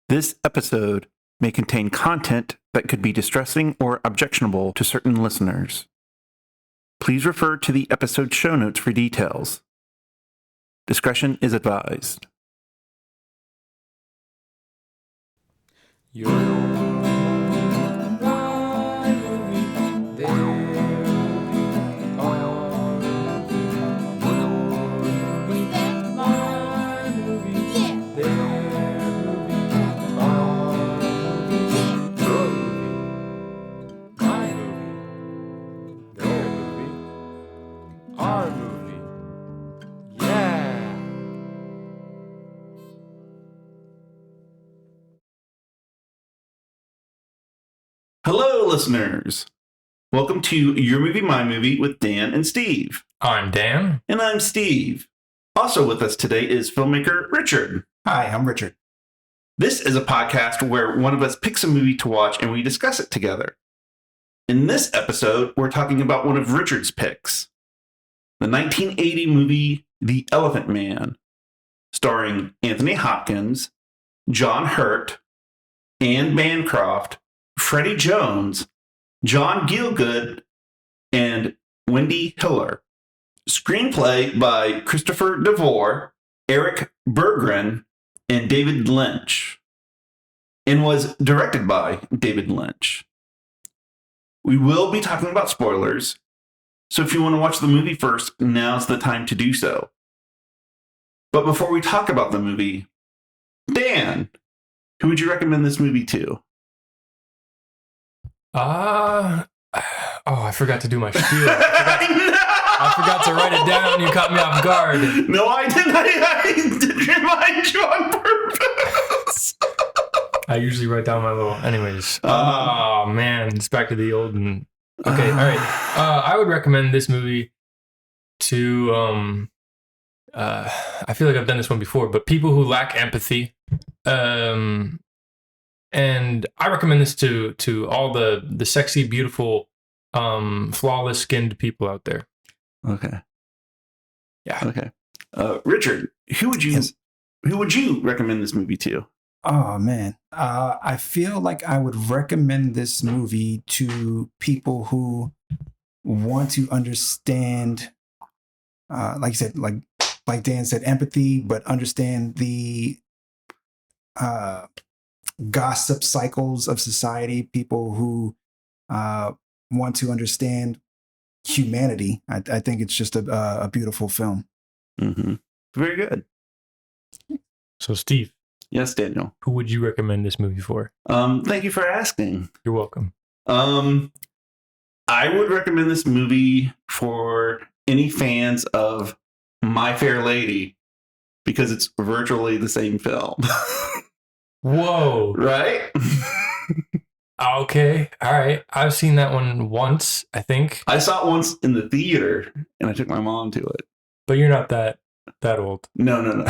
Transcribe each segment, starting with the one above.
This episode may contain content that could be distressing or objectionable to certain listeners. Please refer to the episode show notes for details. Discretion is advised. Hello, listeners. Welcome to Your Movie, My Movie with Dan and Steve. I'm Dan. And I'm Steve. Also with us today is filmmaker Richard. Hi, I'm Richard. This is a podcast where one of us picks a movie to watch and we discuss it together. In this episode, we're talking about one of Richard's picks, the 1980 movie The Elephant Man, starring Anthony Hopkins, John Hurt, Anne Bancroft, Freddie Jones, John Gielgud, and Wendy Hiller. Screenplay by Christopher DeVore, Eric Berggren, and David Lynch. And was directed by David Lynch. We will be talking about spoilers, so if you want to watch the movie first, now's the time to do so. But before we talk about the movie, Dan, who would you recommend this movie to? I forgot to do my spiel. I forgot to write it down. You caught me off guard. No, I didn't. I didn't remind you on purpose. I usually write down my little. Anyways. Oh man, it's back to the old and. Okay, all right. I would recommend this movie to. I feel like I've done this one before, but people who lack empathy. And I recommend this to all the sexy, beautiful, flawless skinned people out there. Okay. Yeah. Okay. Richard, who would you recommend this movie to? Oh, man. I feel like I would recommend this movie to people who want to understand, like you said, like Dan said, empathy, but understand the gossip cycles of society, people who want to understand humanity. I think it's just a beautiful film. Mm-hmm. Very good. So, Steve. Yes, Daniel. Who would you recommend this movie for? Thank you for asking. You're welcome. I would recommend this movie for any fans of My Fair Lady because it's virtually the same film. Whoa. Right? Okay. All right. I've seen that one once, I think. I saw it once in the theater and I took my mom to it. But you're not that old. No.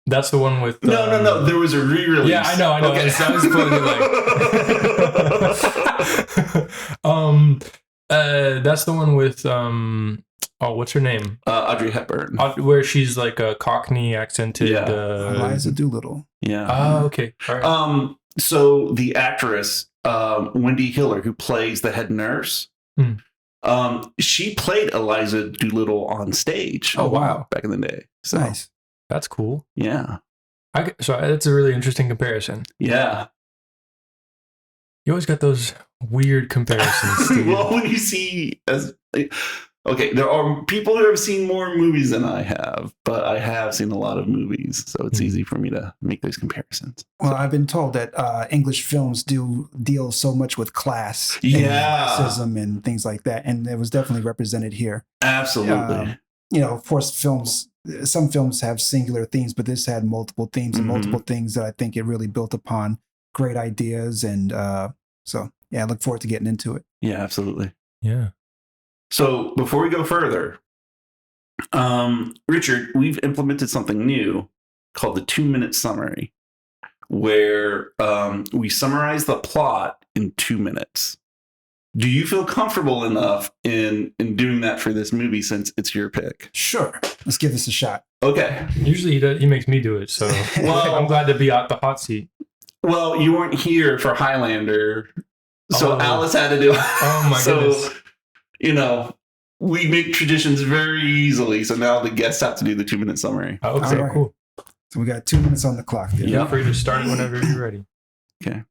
That's the one with No. There was a re-release. Yeah, I know. Okay. I was totally that's the one with what's her name? Audrey Hepburn. Where she's like a Cockney accented. Yeah. Eliza Doolittle. Yeah. Oh, okay. All right. So the actress Wendy Hiller, who plays the head nurse, she played Eliza Doolittle on stage. Oh wow! Back in the day. So, nice. That's cool. Yeah. So that's a really interesting comparison. Yeah. You always got those weird comparisons. Steve. Well, when you see okay, there are people who have seen more movies than I have, but I have seen a lot of movies, so it's easy for me to make those comparisons. Well, I've been told that English films do deal so much with class, yeah, and racism and things like that, and it was definitely represented here. Absolutely. Of course, some films have singular themes, but this had multiple themes and multiple things that I think it really built upon great ideas, and so yeah, I look forward to getting into it. Yeah, absolutely. Yeah. So before we go further, Richard, we've implemented something new called the 2-minute summary, where we summarize the plot in 2 minutes. Do you feel comfortable enough in doing that for this movie since it's your pick? Sure. Let's give this a shot. Okay. Usually he makes me do it, so Well- I'm glad to be out the hot seat. Well, you weren't here for Highlander, so Oh. Alice had to do it. Oh my goodness. You know, we make traditions very easily. So now the guests have to do the 2-minute summary. Okay, All right. cool. So we got 2 minutes on the clock. There. Yeah. Feel free to start whenever you're ready. Okay.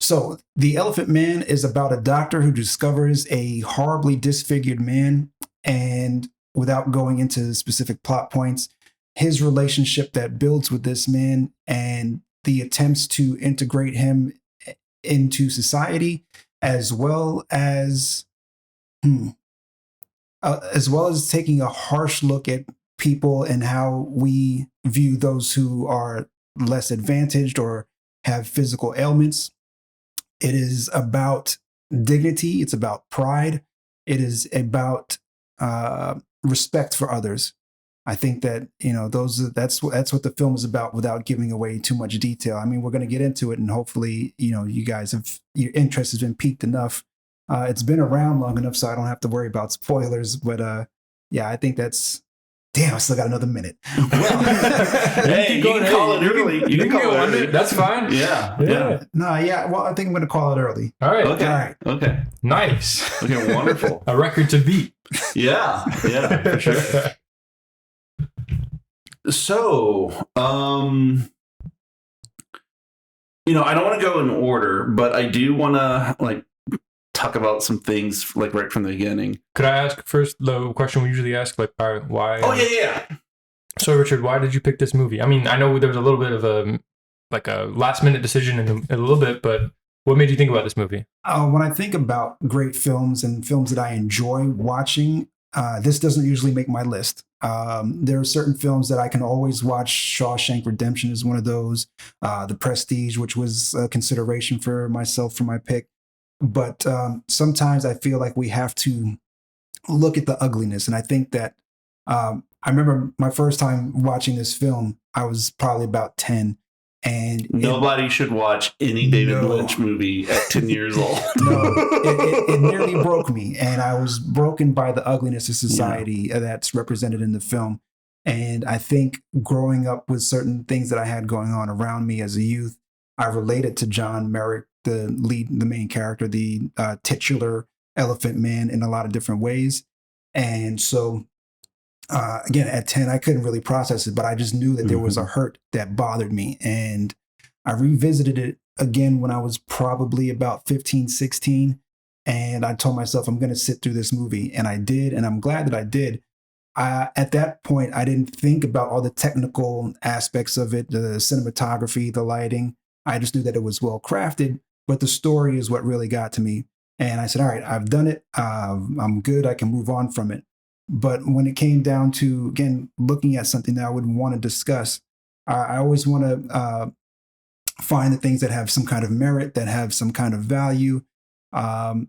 So, The Elephant Man is about a doctor who discovers a horribly disfigured man, and without going into specific plot points, his relationship that builds with this man and the attempts to integrate him into society, as well as taking a harsh look at people and how we view those who are less advantaged or have physical ailments. It is about dignity. It's about pride. It is about respect for others. I think that that's what the film is about without giving away too much detail. I mean, we're going to get into it, and hopefully, you guys your interest has been piqued enough. It's been around long enough, so I don't have to worry about spoilers. But yeah, I think that's. Damn, I still got another minute. Well, Hey, you can call it early. You can call it early. That's fine. Yeah. no, yeah. Well, I think I'm going to call it early. All right. Okay. All right. Okay. Nice. Okay. Wonderful. A record to beat. Yeah. For sure. So, I don't want to go in order, but I do want to talk about some things right from the beginning. Could I ask first the question we usually ask, why? Oh yeah. So Richard, why did you pick this movie? I mean, I know there was a little bit of a last minute decision in a little bit, but what made you think about this movie? When I think about great films and films that I enjoy watching, this doesn't usually make my list. There are certain films that I can always watch. Shawshank Redemption is one of those. The Prestige, which was a consideration for myself for my pick. But sometimes I feel like we have to look at the ugliness. And I think that I remember my first time watching this film, I was probably about 10. And nobody should watch any David Lynch movie at 10 years old. No, it nearly broke me. And I was broken by the ugliness of society that's represented in the film. And I think growing up with certain things that I had going on around me as a youth, I related to John Merrick, the main character, the titular Elephant Man, in a lot of different ways. And so, again, at 10, I couldn't really process it, but I just knew that there was a hurt that bothered me. And I revisited it again when I was probably about 15, 16. And I told myself, I'm going to sit through this movie. And I did. And I'm glad that I did. At that point, I didn't think about all the technical aspects of it, the cinematography, the lighting. I just knew that it was well crafted. But the story is what really got to me. And I said, all right, I've done it. I'm good. I can move on from it. But when it came down to, again, looking at something that I would want to discuss, I always want to find the things that have some kind of merit, that have some kind of value. Again,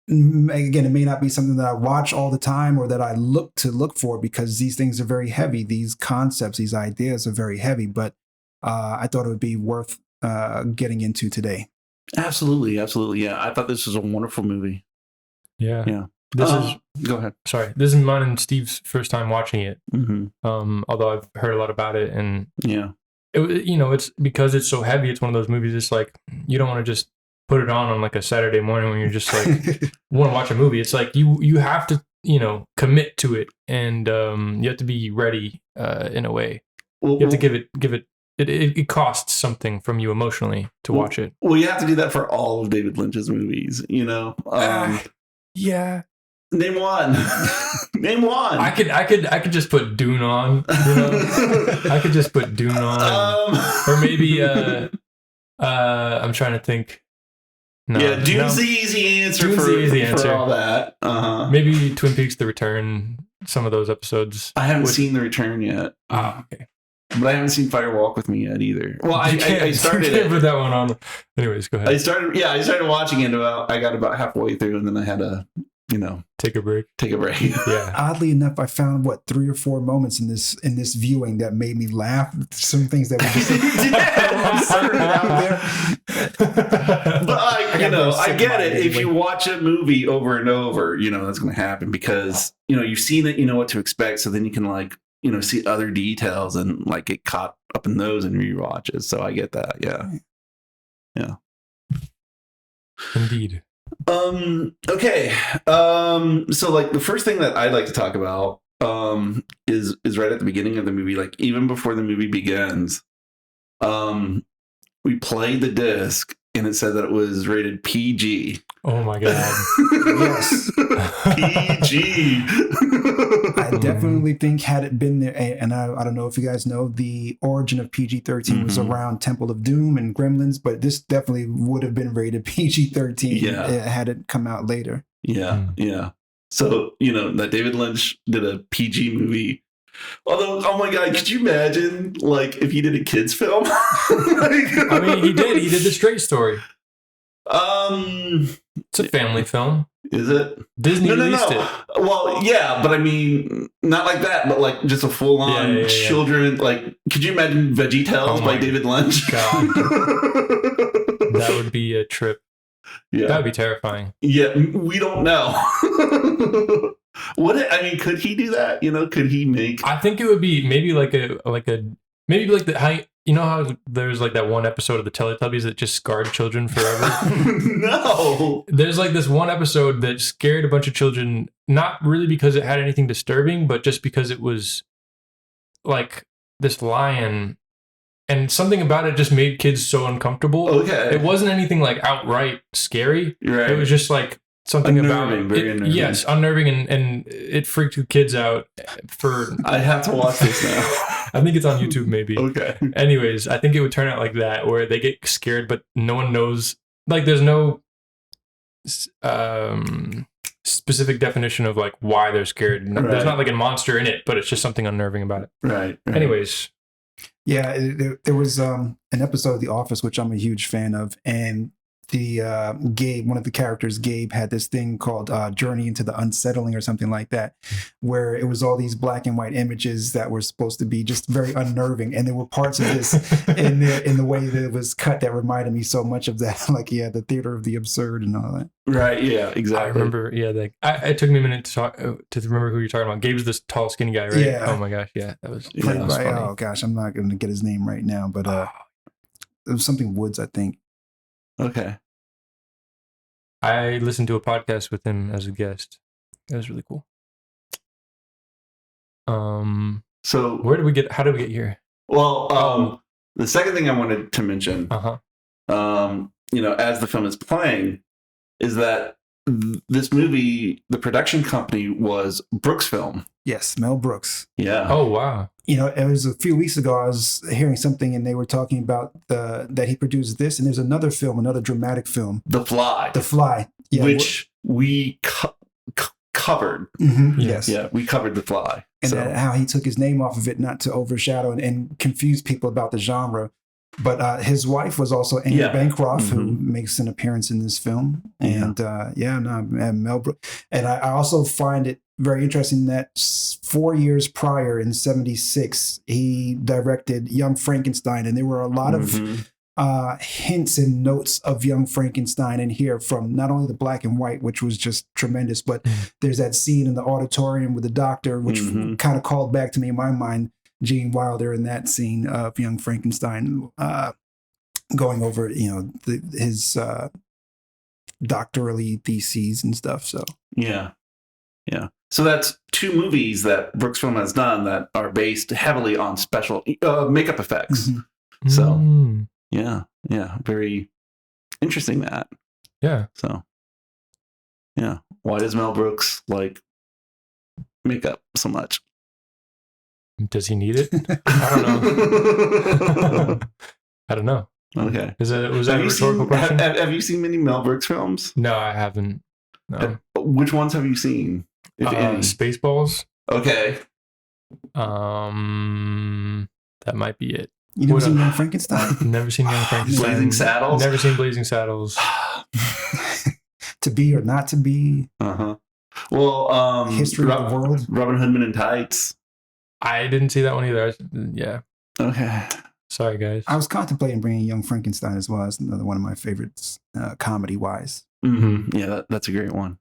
it may not be something that I watch all the time or that I look for, because these things are very heavy. These concepts, these ideas are very heavy. But I thought it would be worth getting into today. Absolutely. Yeah. I thought this was a wonderful movie. Yeah. This is go ahead. Sorry, this is mine and Steve's first time watching it. Although I've heard a lot about it, and it's because it's so heavy. It's one of those movies. It's like you don't want to just put it on a Saturday morning when you're just like want to watch a movie. It's like you have to commit to it, and you have to be ready in a way. You have to give it. It costs something from you emotionally to watch it. Well, you have to do that for all of David Lynch's movies. Yeah. Name one. Name one. I could just put Dune on. I could just put Dune on, or maybe I'm trying to think. No, Dune's the easy answer for all that. Maybe Twin Peaks: The Return. Some of those episodes. I haven't seen The Return yet. Oh, okay. But I haven't seen Fire Walk with Me yet either. Well, I started it. Put that one on. Anyways, go ahead. I started watching it I got about halfway through, and then I had to, take a break. Yeah. Oddly enough, I found 3 or 4 moments in this viewing that made me laugh. Some things that were just out there. But I get it. If you watch a movie over and over, that's going to happen because you've seen it, you know what to expect. So then you can see other details and like get caught up in those and rewatches. So I get that. Yeah. Indeed. Okay. So like the first thing that I'd like to talk about is right at the beginning of the movie, like even before the movie begins. We played the disc and it said that it was rated PG. Oh my God. Yes. PG. I definitely think had it been there, and I don't know if you guys know, the origin of PG-13 was around Temple of Doom and Gremlins, but this definitely would have been rated PG-13 had it come out later. Yeah. So, that David Lynch did a PG movie. Although, oh my God, could you imagine, like, if he did a kid's film? I mean, he did the Straight Story. It's a family film. Is it? Disney released it. Well, yeah, but I mean, not like that, but like just a full-on children. Like, could you imagine VeggieTales by David Lynch? God. That would be a trip. Yeah. That would be terrifying. Yeah, we don't know. Could he do that? Could he make? I think it would be maybe like how there's like that one episode of the Teletubbies that just scarred children forever. No, there's like this one episode that scared a bunch of children, not really because it had anything disturbing, but just because it was like this lion, and something about it just made kids so uncomfortable. Okay, it wasn't anything like outright scary. Right. It was just like something unnerving, about it. Unnerving. Yes, unnerving, and it freaked the kids out. I have to watch this now. I think it's on YouTube, maybe. Okay. Anyways, I think it would turn out like that, where they get scared, but no one knows. Like, there's no specific definition of like why they're scared. Right. There's not like a monster in it, but it's just something unnerving about it. Right. Anyways. Yeah, there was an episode of The Office, which I'm a huge fan of, and the Gabe, one of the characters, Gabe, had this thing called Journey into the Unsettling or something like that, where it was all these black and white images that were supposed to be just very unnerving, and there were parts of this in the way that it was cut that reminded me so much of that, like the theater of the absurd and all that. Right. Yeah. Exactly. I remember. Yeah. It took me a minute to remember who you're talking about. Gabe's this tall, skinny guy, right? Yeah. Oh my gosh. Yeah. That was played by, funny. oh gosh, I'm not going to get his name right now, but it was something Woods, I think. Okay. I listened to a podcast with him as a guest. That was really cool. So how did we get here? Well, the second thing I wanted to mention, as the film is playing, is that this movie, the production company was Brooks Film. Yes, Mel Brooks. Yeah. Oh, wow. It was a few weeks ago, I was hearing something and they were talking about that he produced this, and there's another film, another dramatic film. The Fly. The Fly. Yeah, which we covered. Mm-hmm, yes. Yeah, we covered The Fly. And how he took his name off of it, not to overshadow and confuse people about the genre. But his wife was also Amy Bancroft, who makes an appearance in this film. And Mel Brooks. And I also find it very interesting that 4 years prior, in '76, he directed Young Frankenstein. And there were a lot of hints and notes of Young Frankenstein in here, from not only the black and white, which was just tremendous, but there's that scene in the auditorium with the doctor, which kind of called back to me in my mind Gene Wilder in that scene of Young Frankenstein, going over his doctoral theses and stuff. So yeah. So that's two movies that Brooks Film has done that are based heavily on special makeup effects. So yeah, very interesting that. Yeah. So yeah, why does Mel Brooks like makeup so much? Does he need it? I don't know. Okay. Was that a rhetorical question? Have you seen many Mel Brooks films? No, I haven't. No. Which ones have you seen? If any? Spaceballs. Okay. That might be it. You never seen Young Frankenstein? Never seen Young Frankenstein. Blazing Saddles? Never seen Blazing Saddles. To Be or Not to Be. Well, History of the World. Robin Hood Men in Tights. I didn't see that one either. Yeah. Okay. Sorry, guys. I was contemplating bringing Young Frankenstein as well. It's another one of my favorites, comedy-wise. Yeah, that's a great one.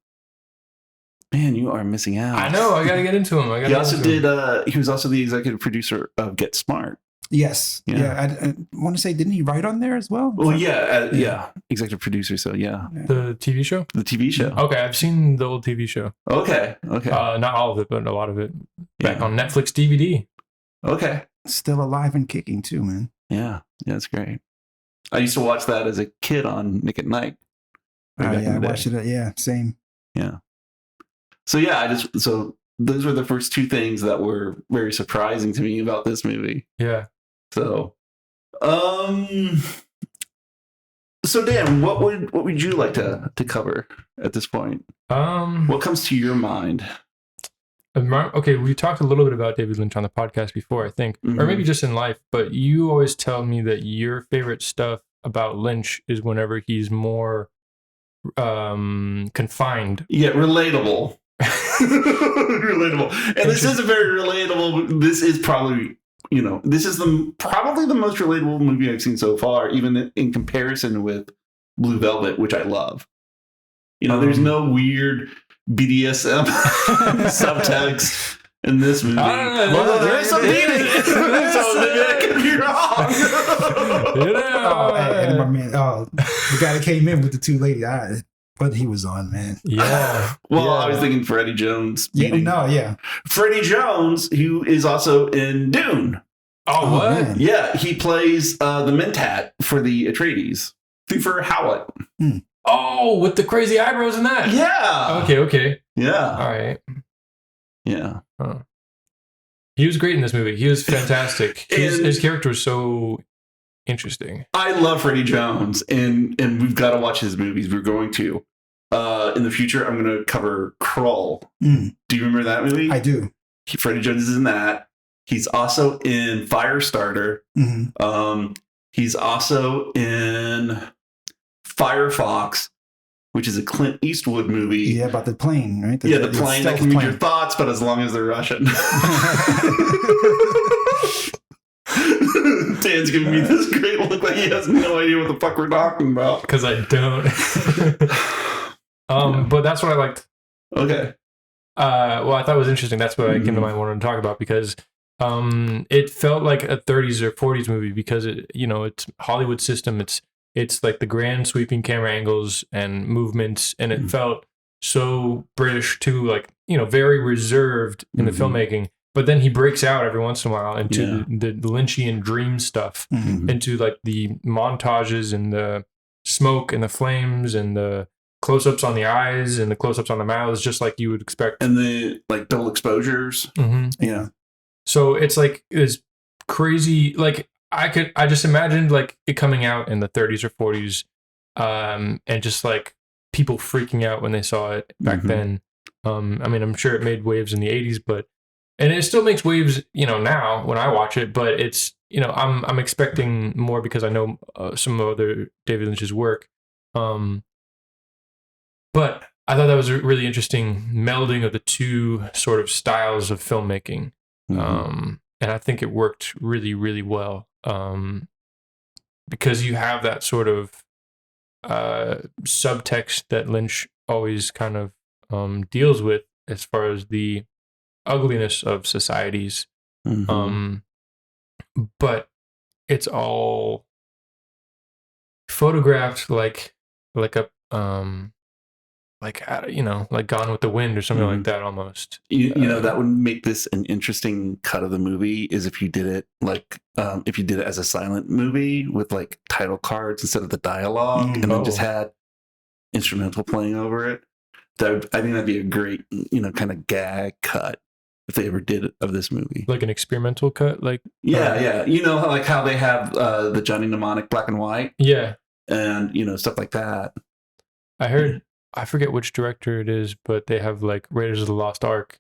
Man, you are missing out. I know. I got to get into him. He also did. He was also the executive producer of Get Smart. Yes. Yeah. I want to say, didn't he write on there as well? Well, yeah. Executive producer. So yeah. The TV show. The TV show. Okay, I've seen the old TV show. Okay. Not all of it, but a lot of it. Back on Netflix DVD. Okay. Still alive and kicking too, man. Yeah, that's great. I used to watch that as a kid on Nick at Night. I watched it. Yeah, same. Yeah. So yeah, so those were the first two things that were very surprising to me about this movie. Yeah. So, so Dan, what would you like to cover at this point? What comes to your mind? Okay, we talked a little bit about David Lynch on the podcast before, I think, or maybe just in life, but you always tell me that your favorite stuff about Lynch is whenever he's more confined. Yeah, relatable. Relatable. And this is a very relatable, this is probably, this is probably the most relatable movie I've seen so far, even in comparison with Blue Velvet, which I love. There's no weird BDSM subtext in this movie. Well, there is some beating. So maybe I could be wrong. And my man, the guy that came in with the two ladies, but he was on, man. Yeah. Well, I was thinking Freddie Jones. Freddie Jones, who is also in Dune. Oh, what? Man. Yeah, he plays the Mentat for the Atreides. Thufir Hawat. Oh, with the crazy eyebrows and that. Yeah. Okay. Yeah. All right. Yeah. Huh. He was great in this movie. He was fantastic. His character was so interesting. I love Freddie Jones, and we've got to watch his movies. We're going to. In the future, I'm going to cover Krull. Do you remember that movie? I do. Freddie Jones is in that. He's also in Firestarter. He's also in Firefox, which is a Clint Eastwood movie. Yeah, about the plane, right? The plane that can read your thoughts, but as long as they're Russian. Dan's giving me this great look like he has no idea what the fuck we're talking about. Because I don't. But that's what I liked. Okay. Well, I thought it was interesting. That's what I came to mind wanted to talk about because it felt like a 30s or 40s movie because it's Hollywood system. It's like the grand sweeping camera angles and movements, and it felt so British too, like very reserved in the filmmaking. But then he breaks out every once in a while into the Lynchian dream stuff, into like the montages and the smoke and the flames and the close-ups on the eyes and the close-ups on the mouths, just like you would expect. And the like double exposures. Yeah. So it's like it's crazy. Like I just imagined like it coming out in the 30s or 40s, and just like people freaking out when they saw it back then. I mean, I'm sure it made waves in the 80s, and it still makes waves, now when I watch it. But it's, I'm expecting more because I know some other David Lynch's work. But I thought that was a really interesting melding of the two sort of styles of filmmaking. And I think it worked really, really well. Because you have that sort of subtext that Lynch always kind of deals with as far as the ugliness of societies. But it's all photographed like a like Gone with the Wind or something like that almost. That would make this an interesting cut of the movie is if you did it if you did it as a silent movie with like title cards instead of the dialogue and then just had instrumental playing over it. I think that'd be a great, kind of gag cut if they ever did it of this movie. Like an experimental cut? Like yeah. Like how they have the Johnny Mnemonic black and white. Yeah. And, stuff like that. I heard, I forget which director it is, but they have like Raiders of the Lost Ark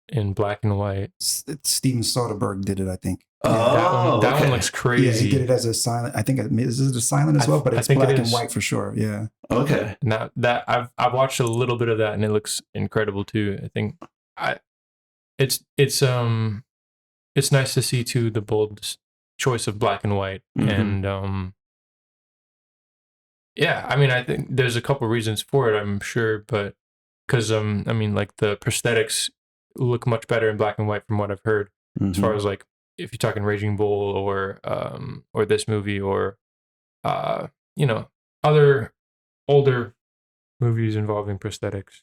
in black and white. Steven Soderbergh did it, I think. Oh, that one looks crazy. Yeah, he did it as a silent. I think is it a silent as well, but it's black and white for sure. Yeah. Okay. Now that I've watched a little bit of that and it looks incredible too. I think it's nice to see too the bold choice of black and white and yeah. I mean, I think there's a couple reasons for it, I'm sure, but because I mean, like the prosthetics look much better in black and white from what I've heard. As far as like if you're talking Raging Bull or this movie or other older movies involving prosthetics.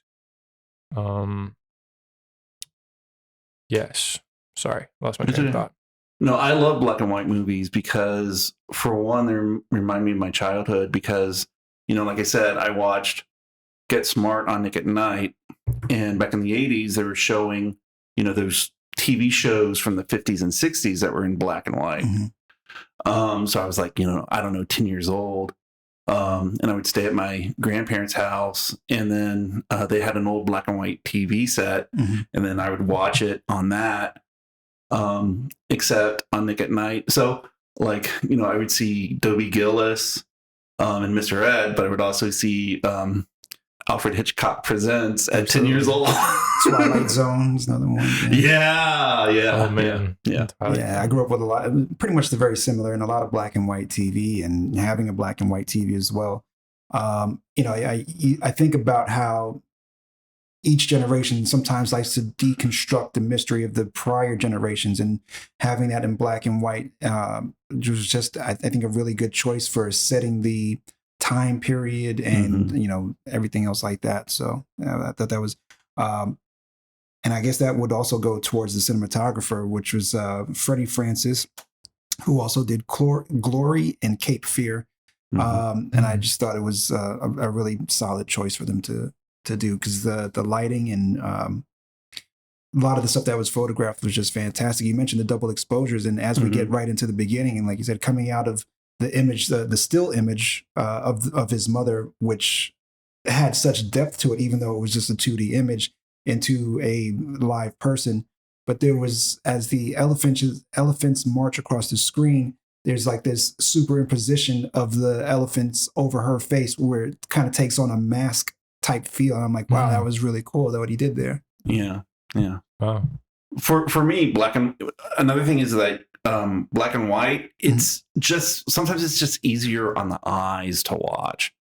Yes. Sorry, lost my train of thought. No, I love black and white movies because, for one, they remind me of my childhood. Because, like I said, I watched Get Smart on Nick at Night, and back in the 80s, they were showing, those TV shows from the 50s and 60s that were in black and white. So I was like, I don't know, 10 years old. And I would stay at my grandparents' house, and then they had an old black and white TV set, and then I would watch it on that, except on Nick at Night. So, like, I would see Dobie Gillis and Mr. Ed, but I would also see Alfred Hitchcock Presents at 10 years old. Twilight Zone is another one. Yeah. Oh man, yeah. I grew up with a lot, pretty much the very similar, and a lot of black and white TV, and having a black and white TV as well. I think about how each generation sometimes likes to deconstruct the mystery of the prior generations, and having that in black and white was just, I think, a really good choice for setting the time period and everything else like that. So I thought that was. And I guess that would also go towards the cinematographer, which was Freddie Francis, who also did Glory and Cape Fear. And I just thought it was a really solid choice for them to do, because the lighting and a lot of the stuff that was photographed was just fantastic. You mentioned the double exposures, and as we get right into the beginning, and like you said, coming out of the image, the still image of his mother, which had such depth to it, even though it was just a 2D image, into a live person. But there was, as the elephants march across the screen, there's like this superimposition of the elephants over her face, where it kind of takes on a mask type feel. And I'm like, wow, that was really cool, that what he did there. Yeah. Wow. For me, another thing is that black and white, it's just, sometimes it's just easier on the eyes to watch.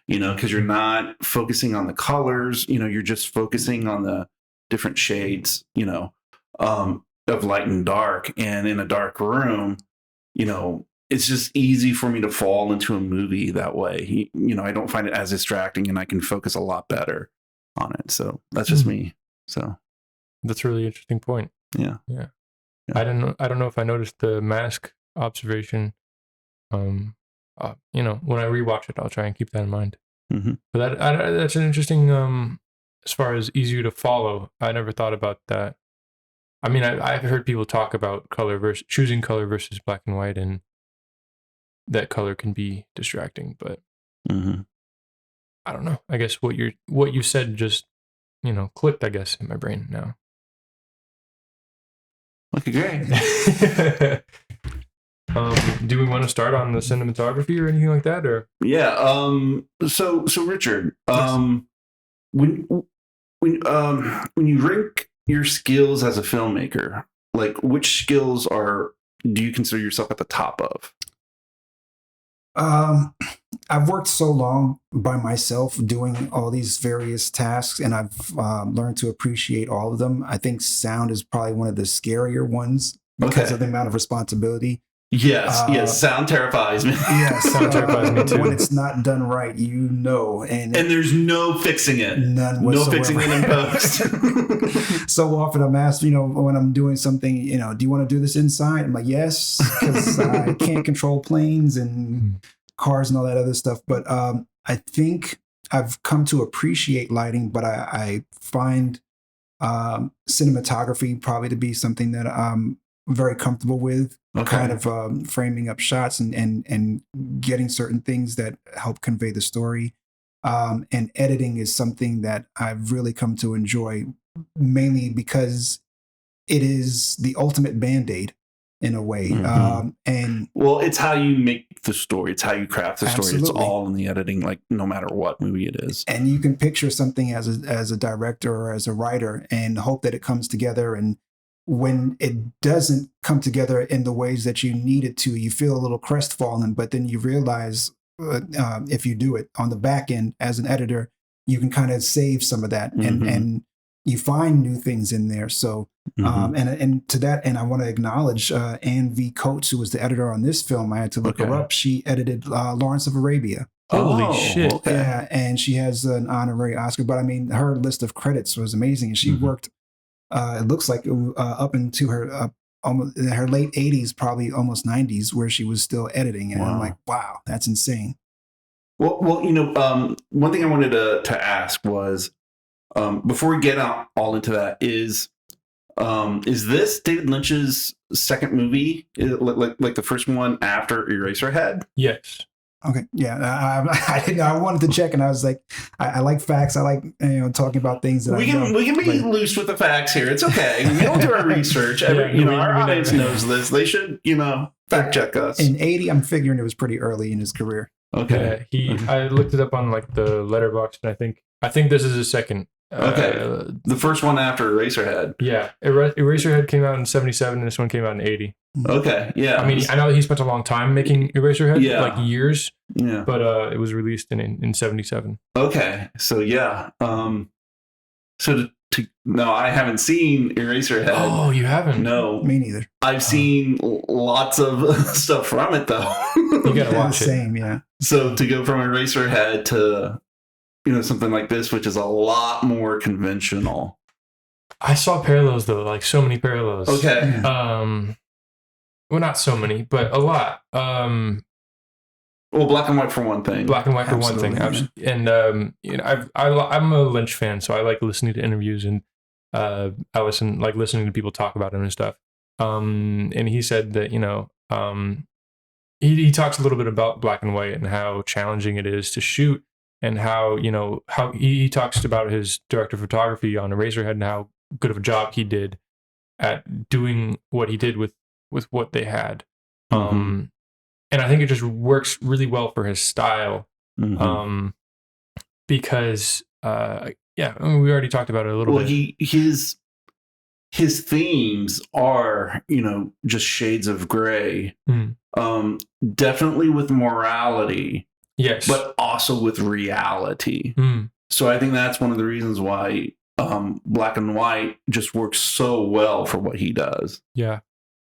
Because you're not focusing on the colors, you're just focusing on the different shades, of light and dark. And in a dark room, it's just easy for me to fall into a movie that way. I don't find it as distracting, and I can focus a lot better on it. So that's just me. So that's a really interesting point. Yeah. I don't know if I noticed the mask observation. When I rewatch it, I'll try and keep that in mind. But that's an interesting, as far as easier to follow. I never thought about that. I mean, I've heard people talk about choosing color versus black and white, and that color can be distracting. But I don't know. I guess what you said just clicked, I guess, in my brain now. Okay, great. Do we want to start on the cinematography or anything like that, or? Yeah. So Richard, when you rank your skills as a filmmaker, like, which skills do you consider yourself at the top of? I've worked so long by myself doing all these various tasks, and I've learned to appreciate all of them. I think sound is probably one of the scarier ones because of the amount of responsibility. Yes. Sound terrifies me. Yes, sound terrifies me too. When it's not done right, and there's no fixing it. None whatsoever. No fixing it in post. So often I'm asked, when I'm doing something, do you want to do this inside? I'm like, yes, because I can't control planes and cars and all that other stuff. But I think I've come to appreciate lighting, but I find cinematography probably to be something that I'm very comfortable with. Kind of framing up shots and getting certain things that help convey the story. And editing is something that I've really come to enjoy, mainly because it is the ultimate Band-Aid in a way. It's how you make the story. It's how you craft the story. Absolutely. It's all in the editing, like, no matter what movie it is. And you can picture something as a director or as a writer and hope that it comes together. And when it doesn't come together in the ways that you need it to, you feel a little crestfallen, but then you realize if you do it on the back end as an editor, you can kind of save some of that, and you find new things in there. So, and to that, and I want to acknowledge Anne V. Coates, who was the editor on this film. I had to look her up. She edited Lawrence of Arabia. Holy shit! Okay. Yeah, and she has an honorary Oscar. But I mean, her list of credits was amazing, and she worked. It looks like up into her almost her late 80s, probably almost 90s, where she was still editing, and I'm like, wow, that's insane. Well, you know, one thing I wanted to ask was, before we get all into that, is this David Lynch's second movie, like the first one after Eraserhead? Yes. Okay, yeah, I didn't know. I wanted to check, and I was like, I like facts. I like talking about things that we can be loose with the facts here. It's okay. We don't do our research. Our audience knows this. They should fact check us. In 80, I'm figuring it was pretty early in his career. Okay. I looked it up on like the Letterboxd, and I think this is his second. The first one after Eraserhead. Yeah, Eraserhead came out in 77, and this one came out in 80. Okay, yeah. I mean, I know he spent a long time making Eraserhead, like years. Yeah. But it was released in 77. Okay, so yeah. No, I haven't seen Eraserhead. Oh, you haven't? No, me neither. I've seen lots of stuff from it though. You gotta watch it. Same, yeah. So to go from Eraserhead to something like this, which is a lot more conventional. I saw parallels though, like so many parallels. Okay. Well, not so many, but a lot. Well, black and white for one thing. Black and white for one thing. Yeah. And I'm a Lynch fan, so I like listening to interviews, and I like listening to people talk about him and stuff. And he said that he talks a little bit about black and white and how challenging it is to shoot, and how he talks about his director of photography on Eraserhead and how good of a job he did at doing what he did with what they had. And I think it just works really well for his style. Because I mean, we already talked about it a little bit. His themes are, just shades of gray. Definitely with morality. Yes. But also with reality. So I think that's one of the reasons why black and white just works so well for what he does. Yeah.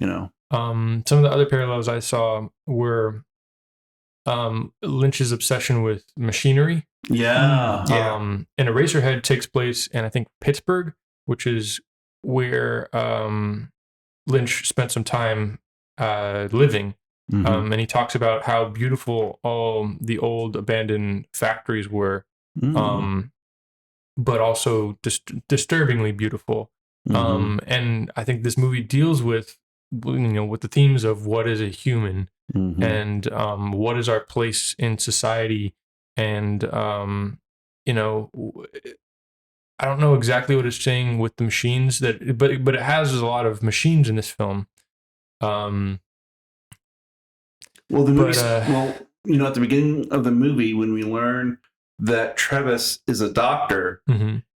Some of the other parallels I saw were Lynch's obsession with machinery. Yeah. And Eraserhead takes place in, I think, Pittsburgh, which is where Lynch spent some time living. And he talks about how beautiful all the old abandoned factories were, but also disturbingly beautiful. And I think this movie deals with the themes of what is a human, and what is our place in society, and I don't know exactly what it's saying with the machines but it has a lot of machines in this film. Well, the movie. At the beginning of the movie, when we learn that Travis is a doctor,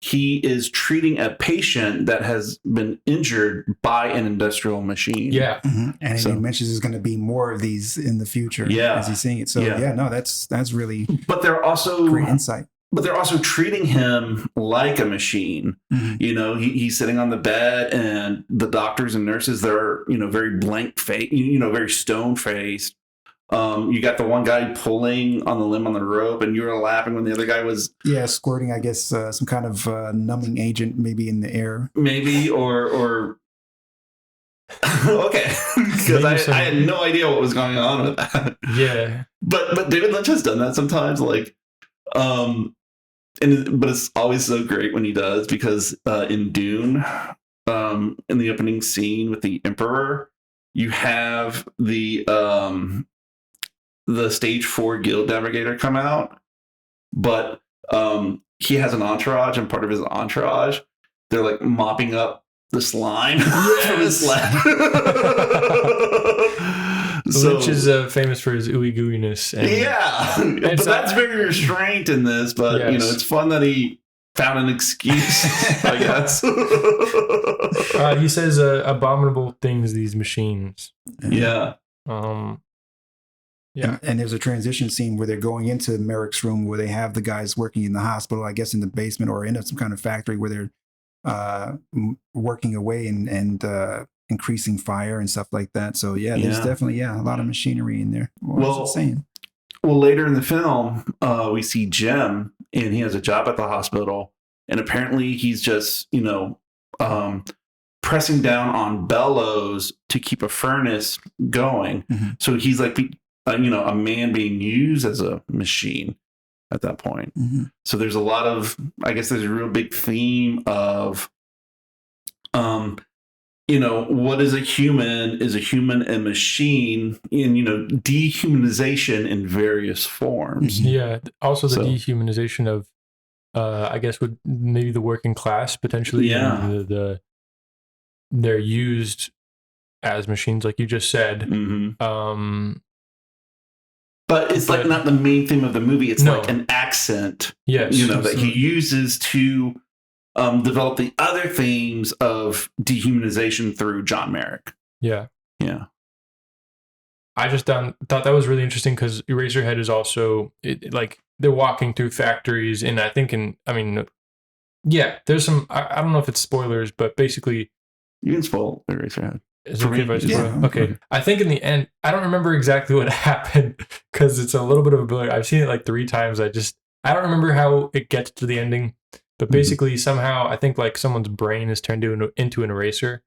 he is treating a patient that has been injured by an industrial machine. Yeah. And he mentions there's going to be more of these in the future as he's seeing it. So that's really but they're also great insight. But they're also treating him like a machine. He's sitting on the bed, and the doctors and nurses, they're very blank face, very stone faced. You got the one guy pulling on the limb on the rope, and you were laughing when the other guy was squirting, I guess, some kind of numbing agent, maybe in the air, maybe or okay, because I had no idea what was going on with that. Yeah, but David Lynch has done that sometimes, but it's always so great when he does, because in Dune, in the opening scene with the Emperor, you have the stage 4 guild navigator come out, but he has an entourage, and part of his entourage, they're like mopping up the slime from his lap. Lynch is famous for his ooey gooiness. But that's very restrained in this, but it's fun that he found an excuse, I guess. He says abominable things, these machines. Yeah. Yeah. And there's a transition scene where they're going into Merrick's room where they have the guys working in the hospital, I guess in the basement or in some kind of factory where they're working away and increasing fire and stuff like that. So there's definitely a lot of machinery in there. What was it saying? Well, later in the film, we see Jim, and he has a job at the hospital, and apparently he's just pressing down on bellows to keep a furnace going. Mm-hmm. So he's like a man being used as a machine at that point. Mm-hmm. So there's a lot of, I guess there's a real big theme of, what is a human and machine, and, dehumanization in various forms. Mm-hmm. Yeah. Also the dehumanization of, I guess would maybe the working class potentially. Yeah. They're used as machines, like you just said. Mm-hmm. But it's like not the main theme of the movie. It's like an accent, yes, that he uses to develop the other themes of dehumanization through John Merrick. Yeah. Yeah. I just thought that was really interesting because Eraserhead is also like they're walking through factories, and I think there's some. I don't know if it's spoilers, but basically, you can spoil Eraserhead. Is it okay if I spoil? Okay. I think in the end, I don't remember exactly what happened because it's a little bit of a blur. I've seen it like 3 times. I don't remember how it gets to the ending, but basically somehow I think like someone's brain is turned into an eraser,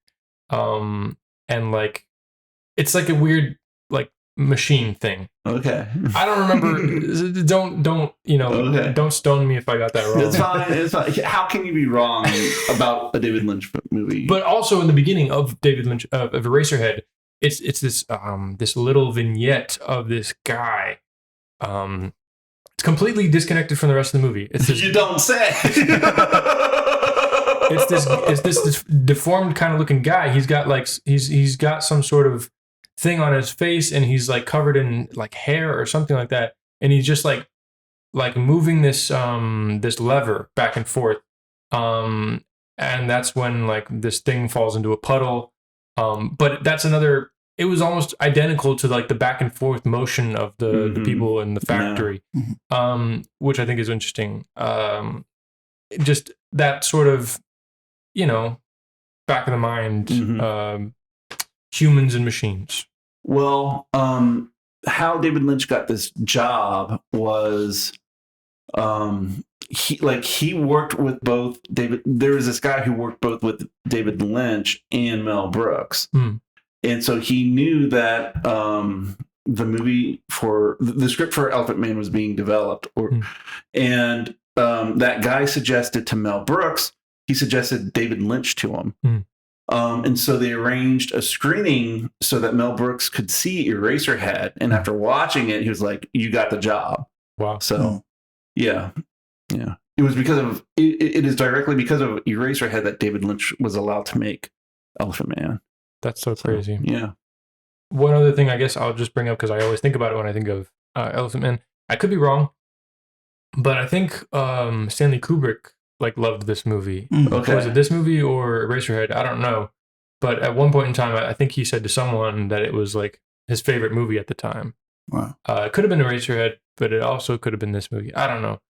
and like it's like a weird like machine thing. Okay. I don't remember. Don't stone me if I got that wrong. It's fine. How can you be wrong about a David Lynch movie? But also in the beginning of David Lynch of Eraserhead, it's this little vignette of this guy. It's completely disconnected from the rest of the movie. It's this, you don't say. it's this deformed kind of looking guy. He's got some sort of thing on his face, and he's like covered in like hair or something like that, and he's just like moving this lever back and forth, and that's when like this thing falls into a puddle, but that's another. It was almost identical to like the back and forth motion of the people in the factory, which I think is interesting. Just that sort of back of the mind. Humans and machines. Well, how David Lynch got this job was he worked with both David. There was this guy who worked both with David Lynch and Mel Brooks, and so he knew that the movie for the script for Elephant Man was being developed, and that guy suggested to Mel Brooks. He suggested David Lynch to him. And so they arranged a screening so that Mel Brooks could see Eraserhead. And after watching it, he was like, "You got the job." Wow. So, yeah. It was because of it is directly because of Eraserhead that David Lynch was allowed to make Elephant Man. That's so crazy. Yeah. One other thing, I guess I'll just bring up because I always think about it when I think of Elephant Man. I could be wrong, but I think Stanley Kubrick loved this movie. Okay. Was it this movie or Eraserhead? I don't know. But at one point in time, I think he said to someone that it was like his favorite movie at the time. Wow. It could have been Eraserhead, but it also could have been this movie. I don't know.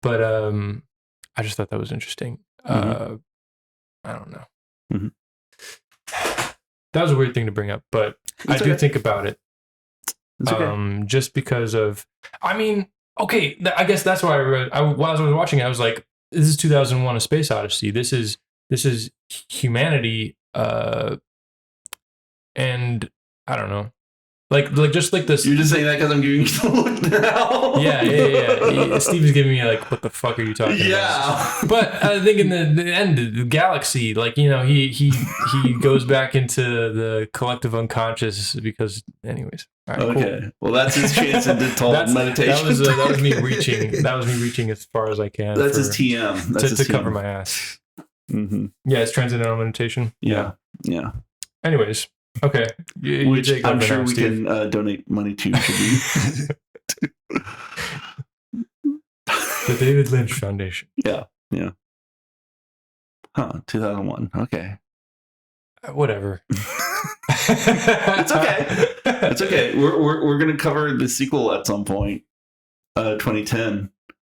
But I just thought that was interesting. I don't know. That was a weird thing to bring up, but I do think about it. Just because of, I guess that's why while I was watching it, I was like, this is 2001: A Space Odyssey. This is humanity, and I don't know, just like this. You're just saying that because I'm giving you the look now. Yeah. Steve is giving me what the fuck are you talking about? But I think in the end, the galaxy, he goes back into the collective unconscious because, anyways. All right, okay. Cool. Well, that's his transcendental meditation. That was me reaching. That was me reaching as far as I can. That's his TM. That's to cover my ass. Mm-hmm. Yeah, it's transcendental meditation. Yeah. Anyways, okay. Which I'm sure we can donate money to. The David Lynch Foundation. Yeah. Huh. 2001. Okay. Whatever. It's okay. It's okay. We're gonna cover the sequel at some point. 2010,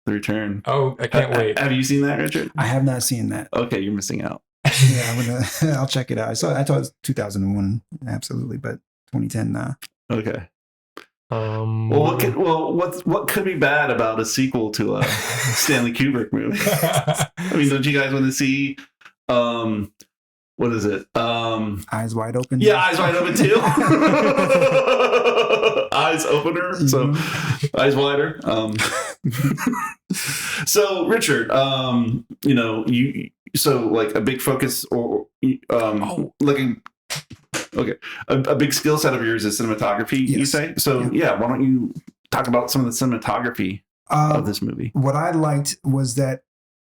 The Return. Oh, I can't wait. Have you seen that, Richard? I have not seen that. Okay, you're missing out. Yeah, I'll check it out. I thought it was 2001, absolutely, but 2010, nah. Okay. What could be bad about a sequel to a Stanley Kubrick movie? I mean, don't you guys want to see what is it? Eyes Wide Open. Yeah, Eyes Wide Open too. Eyes opener. So eyes wider. So Richard, so like a big focus or a big skill set of yours is cinematography, yes. You say? So why don't you talk about some of the cinematography of this movie? What I liked was that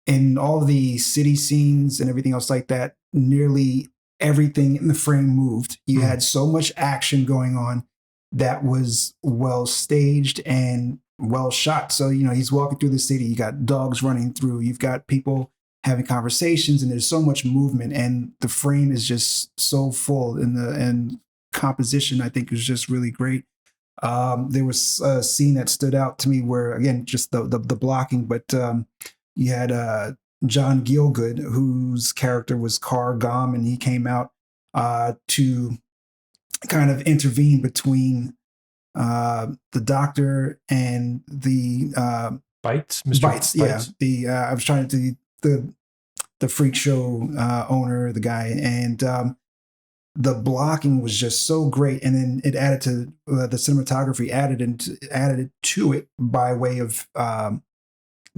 in all the city scenes and everything else like that, nearly everything in the frame moved. You had so much action going on that was well staged and well shot. So, he's walking through the city. You got dogs running through. You've got people having conversations, and there's so much movement, and the frame is just so full. And composition, I think, is just really great. There was a scene that stood out to me where, again, just the blocking, but you had John Gielgud, whose character was Carl Gom, and he came out to kind of intervene between the doctor and the Bites, Mr. Bites. Yeah, I was trying to the freak show owner, the guy, and the blocking was just so great, and then it added to the cinematography added to it by way of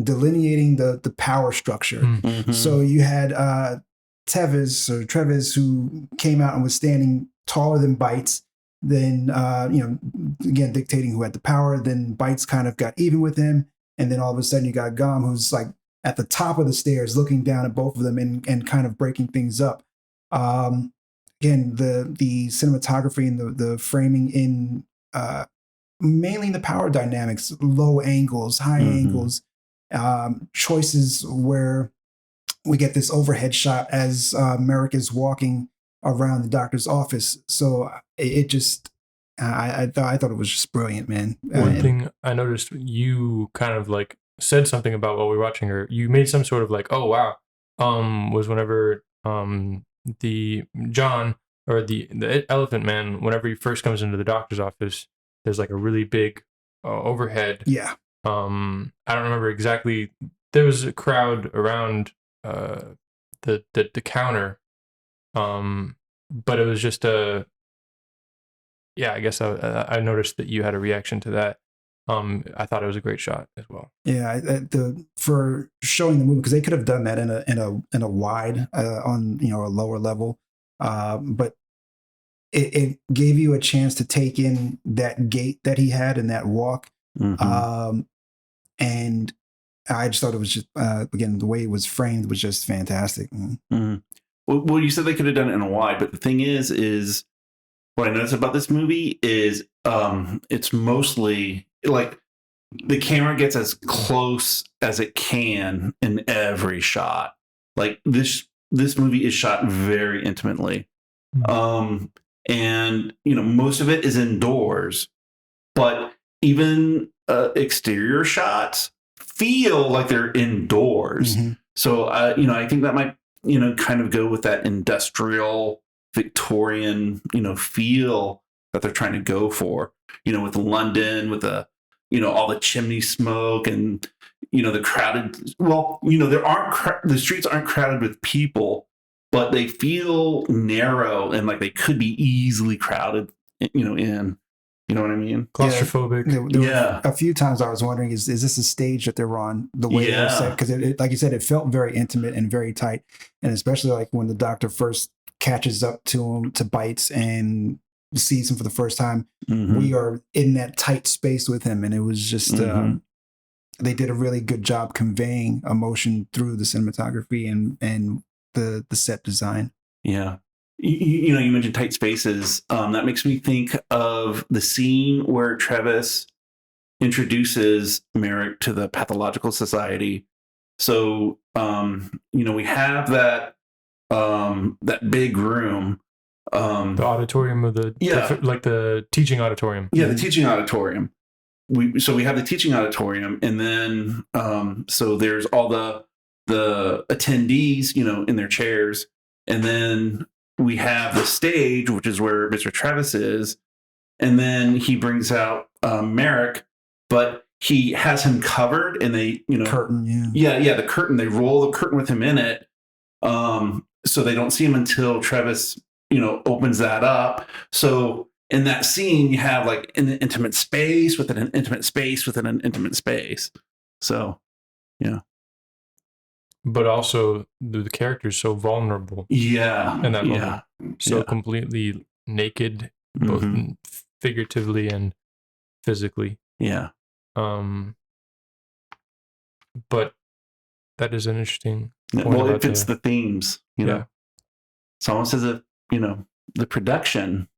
delineating the power structure. Mm-hmm. So you had Trevis, who came out and was standing taller than Bites, then again dictating who had the power. Then Bites kind of got even with him, and then all of a sudden you got Gom, who's like at the top of the stairs looking down at both of them and kind of breaking things up. Again, the cinematography and the framing in mainly in the power dynamics, low angles, high angles, choices where we get this overhead shot as Merrick is walking around the doctor's office. So it just, I thought it was just brilliant, man. One thing I noticed, you kind of like said something about while we were watching, or you made some sort of like, oh wow, was whenever the John or the Elephant Man, whenever he first comes into the doctor's office, there's like a really big overhead. Yeah. I don't remember exactly. There was a crowd around the counter, but it was just I guess I noticed that you had a reaction to that. I thought it was a great shot as well. Yeah, for showing the movie, because they could have done that in a wide on a lower level, but it gave you a chance to take in that gait that he had and that walk, and I just thought it was just again, the way it was framed was just fantastic. Mm-hmm. Well, you said they could have done it in a wide, but the thing is what I noticed about this movie is it's mostly like the camera gets as close as it can in every shot. Like this movie is shot very intimately. And most of it is indoors, but even exterior shots feel like they're indoors. So I think that might kind of go with that industrial Victorian feel that they're trying to go for, with London, with the all the chimney smoke and the crowded, the streets aren't crowded with people, but they feel narrow and like they could be easily crowded in, you know what I mean? Claustrophobic. Yeah. A few times I was wondering, is this a stage that they're on, the way they're set? Because it, like you said, it felt very intimate and very tight. And especially like when the doctor first catches up to him, to Bites, and sees him for the first time, we are in that tight space with him. And it was just, they did a really good job conveying emotion through the cinematography and the set design. Yeah. You mentioned tight spaces. That makes me think of the scene where Trevis introduces Merrick to the Pathological Society. So, we have that big room, The auditorium of the like the teaching auditorium. Yeah, the teaching auditorium. We have the teaching auditorium, and then so there's all the attendees, in their chairs, and then we have the stage, which is where Mr. Travis is, and then he brings out Merrick, but he has him covered, and they, curtain, the curtain. They roll the curtain with him in it, so they don't see him until Travis, opens that up. So in that scene, you have like an intimate space within an intimate space within an intimate space. So, yeah. But also the character is so vulnerable. Yeah. In that moment. So completely naked, both figuratively and physically. Yeah. But that is an interesting point. Well, it fits the themes, Yeah. It's almost as if, the production,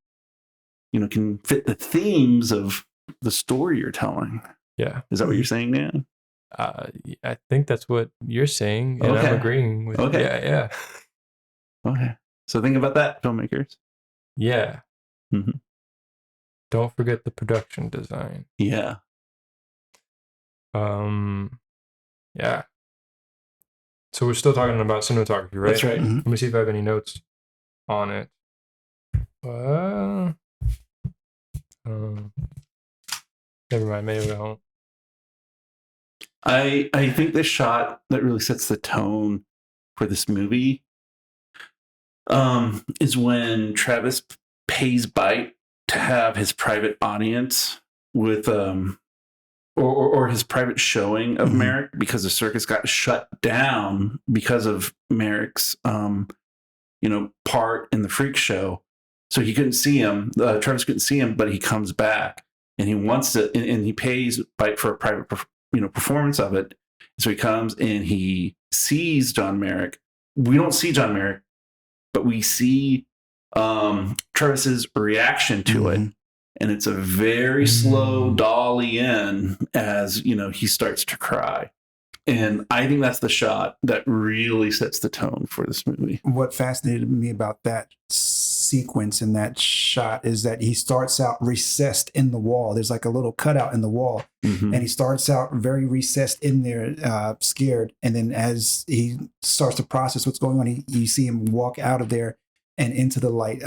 can fit the themes of the story you're telling. Yeah. Is that what you're saying, Dan? I think that's what you're saying, and I'm agreeing with. Okay. Yeah. Okay. So think about that, filmmakers. Yeah. Mm-hmm. Don't forget the production design. Yeah. Yeah. So we're still talking about cinematography, right? That's right. Mm-hmm. Let me see if I have any notes on it. Never mind. Maybe I won't. I think the shot that really sets the tone for this movie is when Travis pays Bite to have his private audience with or his private showing of Merrick, because the circus got shut down because of Merrick's part in the freak show. So he couldn't see him. Travis couldn't see him, but he comes back and he wants to, and he pays Bite for a private performance of it. So he comes and he sees John Merrick. We don't see John Merrick, but we see Travis's reaction to it. And it's a very slow dolly in as, he starts to cry. And I think that's the shot that really sets the tone for this movie. What fascinated me about that sequence in that shot is that he starts out recessed in the wall. There's like a little cutout in the wall. And he starts out very recessed in there, scared. And then as he starts to process what's going on, you see him walk out of there and into the light.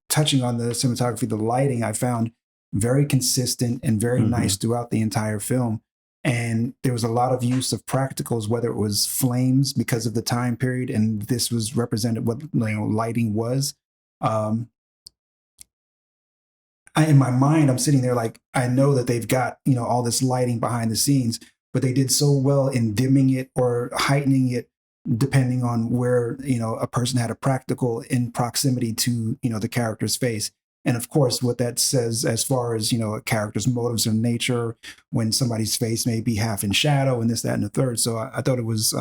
Touching on the cinematography, the lighting I found very consistent and very nice throughout the entire film. And there was a lot of use of practicals, whether it was flames because of the time period, and this was represented what lighting was. In my mind, I'm sitting there like, I know that they've got all this lighting behind the scenes, but they did so well in dimming it or heightening it depending on where a person had a practical in proximity to the character's face. And of course, what that says as far as a character's motives and nature, when somebody's face may be half in shadow and this, that, and the third. So I thought it was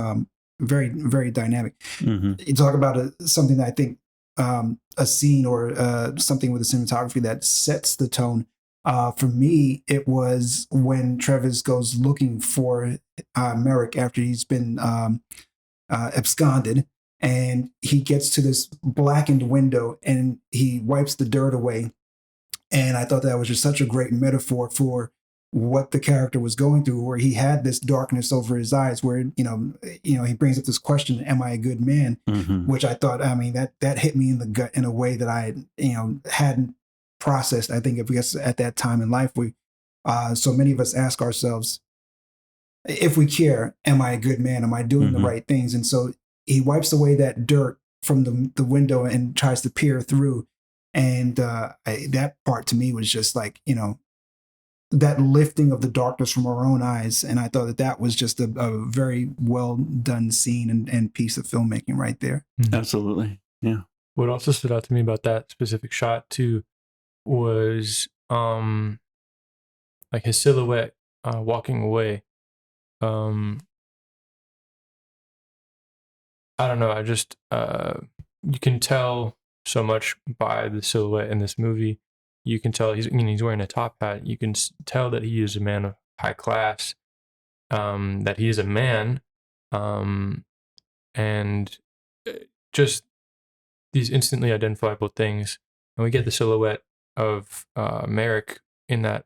very, very dynamic. You talk about something that I think a scene or something with the cinematography that sets the tone. For me, it was when Travis goes looking for Merrick after he's been absconded, and he gets to this blackened window and he wipes the dirt away. And I thought that was just such a great metaphor for what the character was going through, where he had this darkness over his eyes, where he brings up this question, am I a good man? Which I thought, that hit me in the gut in a way that I hadn't processed. I think at that time in life, we so many of us ask ourselves, if we care, am I a good man? Am I doing the right things? And so he wipes away that dirt from the window and tries to peer through. And that part to me was just like, that lifting of the darkness from our own eyes. And I thought that was just a very well done scene and piece of filmmaking right there. Absolutely. Yeah. What also stood out to me about that specific shot too was like his silhouette walking away. I don't know. I just you can tell so much by the silhouette in this movie. You can tell he's wearing a top hat. You can tell that he is a man of high class. That he is a man, and just these instantly identifiable things, and we get the silhouette of Merrick in that,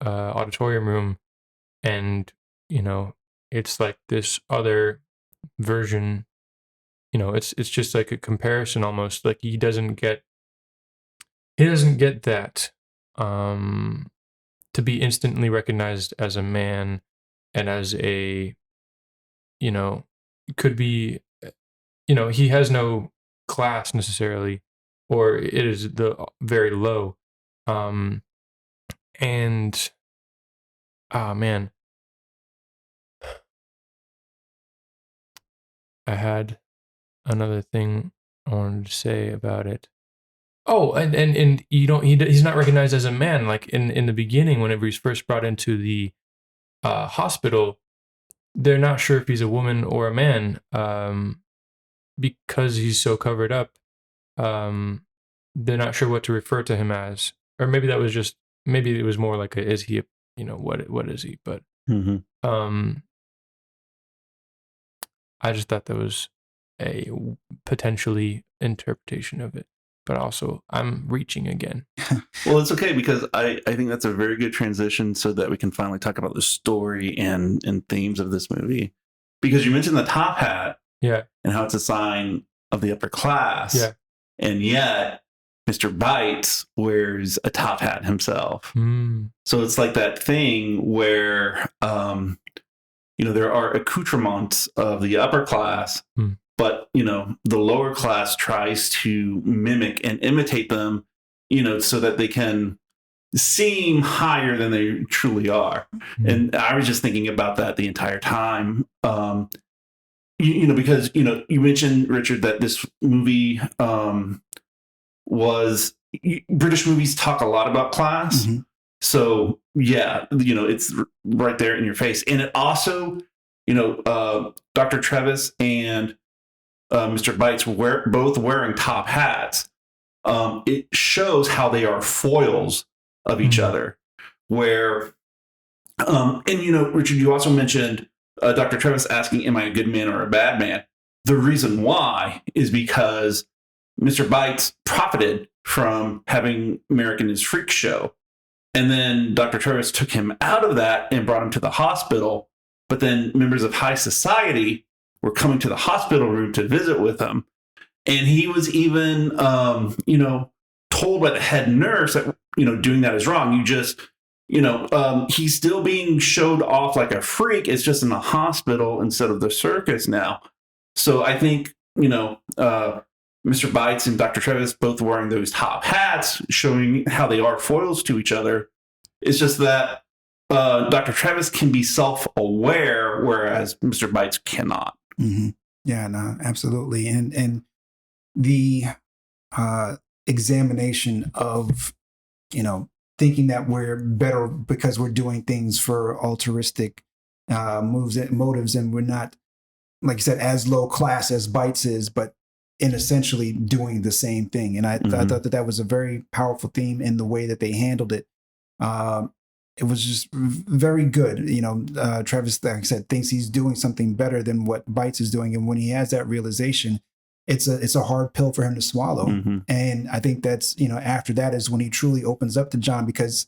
auditorium room, and it's like this other version. It's just like a comparison almost. Like he doesn't get that to be instantly recognized as a man and as a could be he has no class necessarily, or it is the very low. And man, I had another thing I wanted to say about it. Oh, and he's not recognized as a man. Like in the beginning, whenever he's first brought into the hospital, they're not sure if he's a woman or a man, because he's so covered up. They're not sure what to refer to him as, or maybe it was more like is he what is he? But I just thought that was a potentially interpretation of it, but also I'm reaching again. Well, it's okay, because I think that's a very good transition so that we can finally talk about the story and themes of this movie. Because you mentioned the top hat, yeah, and how it's a sign of the upper class, yeah, and yet Mr. Bites wears a top hat himself. So it's like that thing where there are accoutrements of the upper class, but the lower class tries to mimic and imitate them, so that they can seem higher than they truly are. And I was just thinking about that the entire time. Because you mentioned, Richard, that this movie was British movies talk a lot about class. So yeah, it's right there in your face. And it also, Dr. Trevis and Mr. Bites were both wearing top hats. It shows how they are foils of each other. Where, Richard, you also mentioned Dr. Trevis asking, "Am I a good man or a bad man?" The reason why is because Mr. Bites profited from having Merrick in his freak show. And then Dr. Trevis took him out of that and brought him to the hospital. But then members of high society were coming to the hospital room to visit with him. And he was even, told by the head nurse that, doing that is wrong. You just, he's still being showed off like a freak. It's just in the hospital instead of the circus now. So I think, Mr. Bites and Dr. Trevis both wearing those top hats, showing how they are foils to each other. It's just that Dr. Trevis can be self-aware, whereas Mr. Bites cannot. Yeah, no, absolutely. And the examination of, thinking that we're better because we're doing things for altruistic motives, and we're not, like you said, as low class as Bites is, but in essentially doing the same thing. And I thought that was a very powerful theme in the way that they handled it. It was just very good. Travis, like I said, thinks he's doing something better than what Bites is doing. And when he has that realization, it's a hard pill for him to swallow. And I think that's, after that is when he truly opens up to John, because,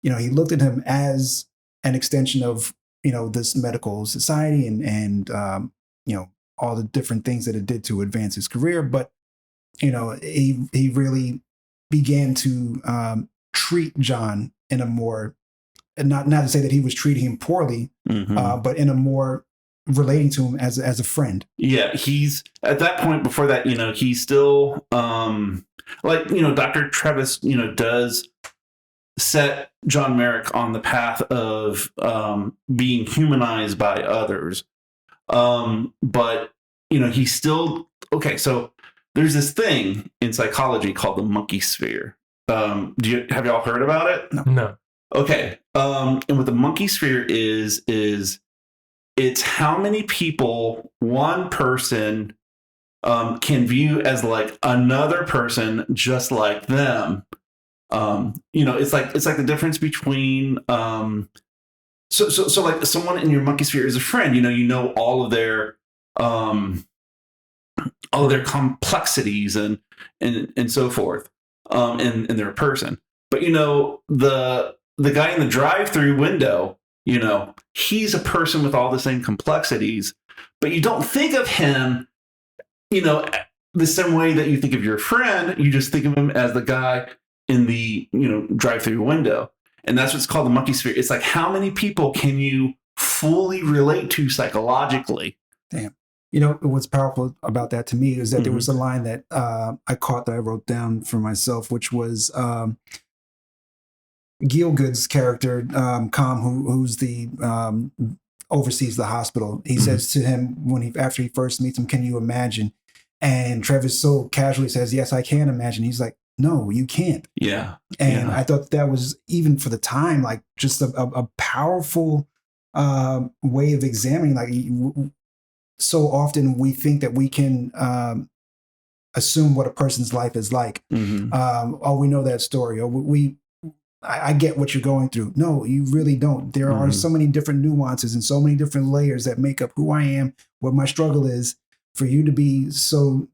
he looked at him as an extension of, this medical society and all the different things that it did to advance his career. But, he really began to treat John in a more, not to say that he was treating him poorly, but in a more relating to him as a friend. Yeah, he's at that point. Before that, he's still Dr. Trevis, does set John Merrick on the path of being humanized by others. But he's still okay. So there's this thing in psychology called the monkey sphere. Have y'all heard about it? No. Okay. And what the monkey sphere is it's how many people one person can view as like another person just like them. It's like the difference between so like someone in your monkey sphere is a friend. You know all of their all their complexities and so forth, in their person. But the guy in the drive-through window, he's a person with all the same complexities, but you don't think of him, the same way that you think of your friend. You just think of him as the guy in the drive-through window, and that's what's called the monkey sphere. It's like, how many people can you fully relate to psychologically? Damn. What's powerful about that to me is that there was a line that I caught that I wrote down for myself, which was Gielgud's character, Com, who's the oversees the hospital. He says to him after he first meets him, "Can you imagine?" And Travis so casually says, "Yes, I can imagine." He's like, "No, you can't." Yeah. And I thought that was, even for the time, like just a powerful way of examining. Like, so often we think that we can assume what a person's life is like. Oh, we know that story. Or I get what you're going through. No, you really don't. There are so many different nuances and so many different layers that make up who I am, what my struggle is. For you to be so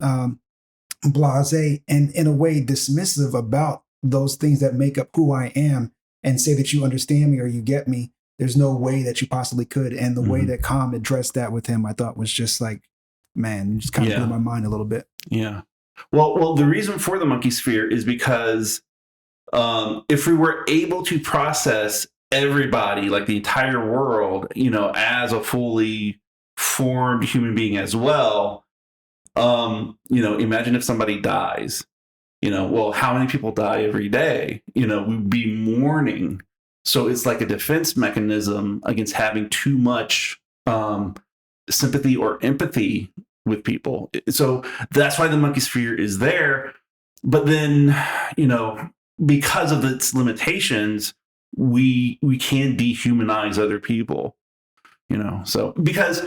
blasé and in a way dismissive about those things that make up who I am and say that you understand me or you get me, there's no way that you possibly could. And the way that Com addressed that with him, I thought was just like, man, just kind of blew my mind a little bit. Yeah. Well, the reason for the monkey sphere is because if we were able to process everybody, like the entire world, as a fully formed human being as well, imagine if somebody dies, well, how many people die every day? We'd be mourning. So it's like a defense mechanism against having too much sympathy or empathy with people. So that's why the monkey sphere is there. But then, because of its limitations, we can dehumanize other people, so because,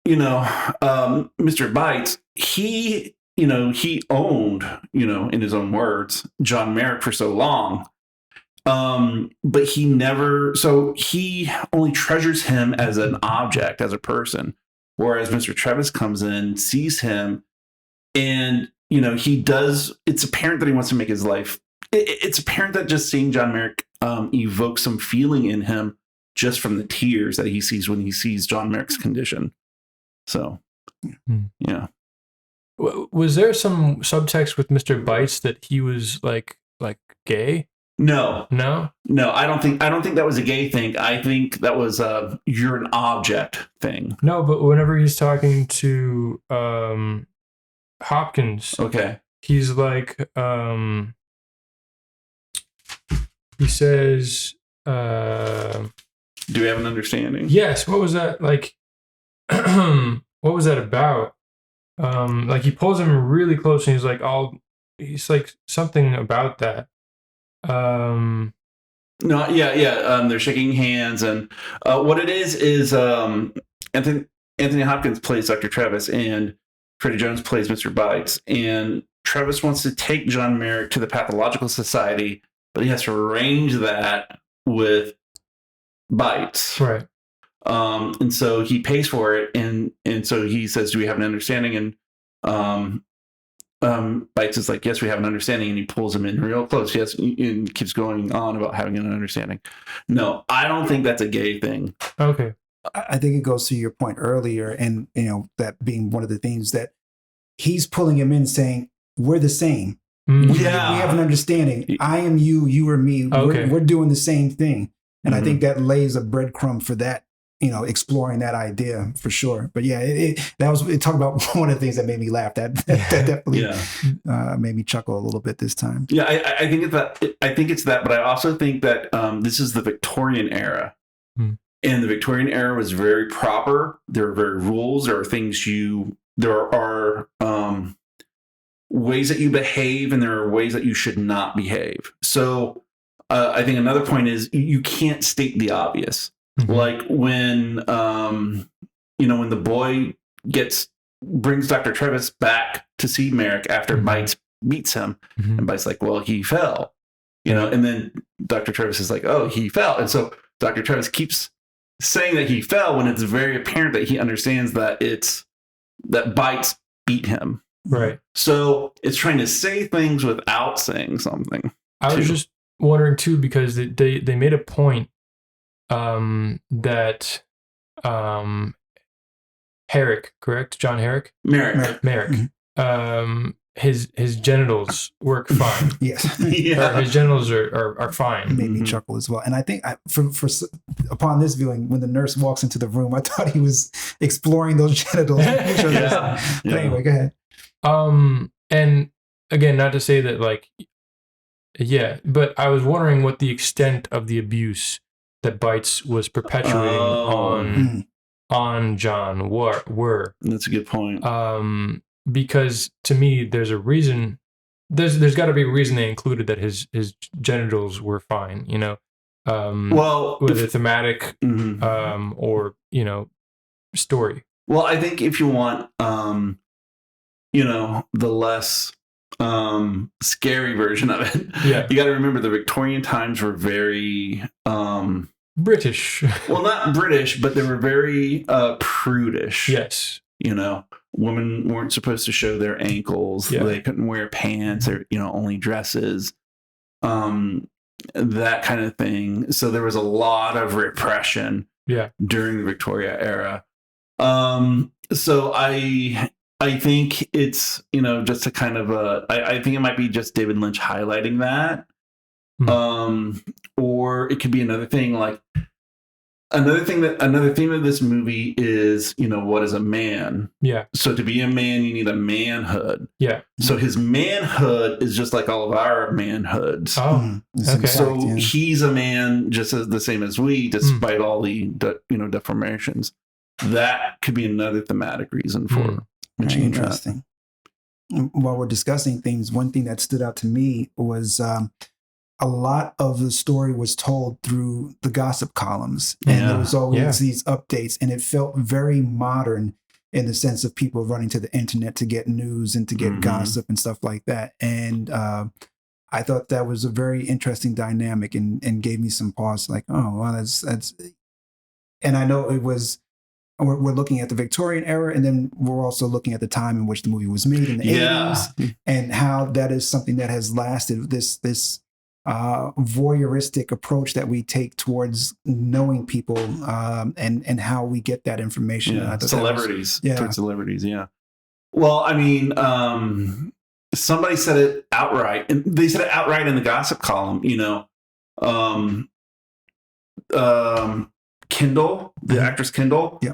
Mr. Bites, he owned, in his own words, John Merrick for so long. But he only treasures him as an object, as a person. Whereas Mr. Travis comes in, sees him, and, it's apparent that he wants to make his life. It's apparent that just seeing John Merrick evokes some feeling in him just from the tears that he sees when he sees John Merrick's condition. So, yeah. Was there some subtext with Mr. Bites that he was like gay? No. I don't think that was a gay thing. I think that was you're an object thing. No, but whenever he's talking to Hopkins, okay, he's like, he says, do we have an understanding? Yes. What was that like? What was that about? Like he pulls him really close and he's like something about that. No, yeah. They're shaking hands, and what it is Anthony Hopkins plays Dr. Travis, and Freddie Jones plays Mr. Bites, and Travis wants to take John Merrick to the Pathological Society, but he has to arrange that with Bites, right? And so he pays for it, and so he says, "Do we have an understanding?" And Bites is like, "Yes, we have an understanding," and he pulls him in real close. Yes, and keeps going on about having an understanding. No, I don't think that's a gay thing. Okay. I think it goes to your point earlier, and that being one of the things that he's pulling him in, saying we're the same. We have an understanding. I am you, you are me. Okay. We're doing the same thing, and I think that lays a breadcrumb for that. Exploring that idea for sure. But yeah, it talked about one of the things that made me laugh. That definitely made me chuckle a little bit this time. Yeah, I think it's that. I think it's that, but I also think that this is the Victorian era, and the Victorian era was very proper. There are very rules. There are things there are ways that you behave, and there are ways that you should not behave. So I think another point is you can't state the obvious. Like when, when the boy brings Dr. Travis back to see Merrick after Bites beats him, and Bites like, well, he fell, and then Dr. Travis is like, oh, he fell. And so Dr. Travis keeps saying that he fell when it's very apparent that he understands that it's that bites eat him. Right. So it's trying to say things without saying something. I was just wondering too, because they made a point that Herrick, correct? John Herrick? Merrick. Mm-hmm. His genitals work fine. Yes. Yeah. Or his genitals are fine. Made me chuckle as well. And I think upon this viewing, when the nurse walks into the room, I thought he was exploring those genitals. Yeah. But anyway, go ahead. And again, not to say that like, yeah, but I was wondering what the extent of the abuse that Bites was perpetuating on John were. That's a good point. Because to me, there's a reason. There's got to be a reason they included that his genitals were fine. You know, whether thematic, or story. Well, I think if you want, the less scary version of it, you got to remember the Victorian times were very British. Well, not British, but they were very prudish. Yes. Women weren't supposed to show their ankles. Yeah. They couldn't wear pants or only dresses. That kind of thing. So there was a lot of repression. Yeah. During the Victoria era. So I think it's just a kind of I think it might be just David Lynch highlighting that. Or it could be another thing, like another theme of this movie is, what is a man? Yeah. So to be a man, you need a manhood. Yeah. So his manhood is just like all of our manhoods. Oh, okay. So he's a man just as the same as we, despite all the deformations. That could be another thematic reason for very interesting. While we're discussing things, one thing that stood out to me was a lot of the story was told through the gossip columns, and there was always these updates, and it felt very modern in the sense of people running to the internet to get news and to get gossip and stuff like that. And I thought that was a very interesting dynamic and gave me some pause, like, oh, well, that's, and I know it was, we're looking at the Victorian era, and then we're also looking at the time in which the movie was made in the 80s, and how that is something that has lasted, this voyeuristic approach that we take towards knowing people, and how we get that information. Celebrities. Towards celebrities, Well, I mean, somebody said it outright, and they said it outright in the gossip column, Kendall, the actress Kendall. Yeah.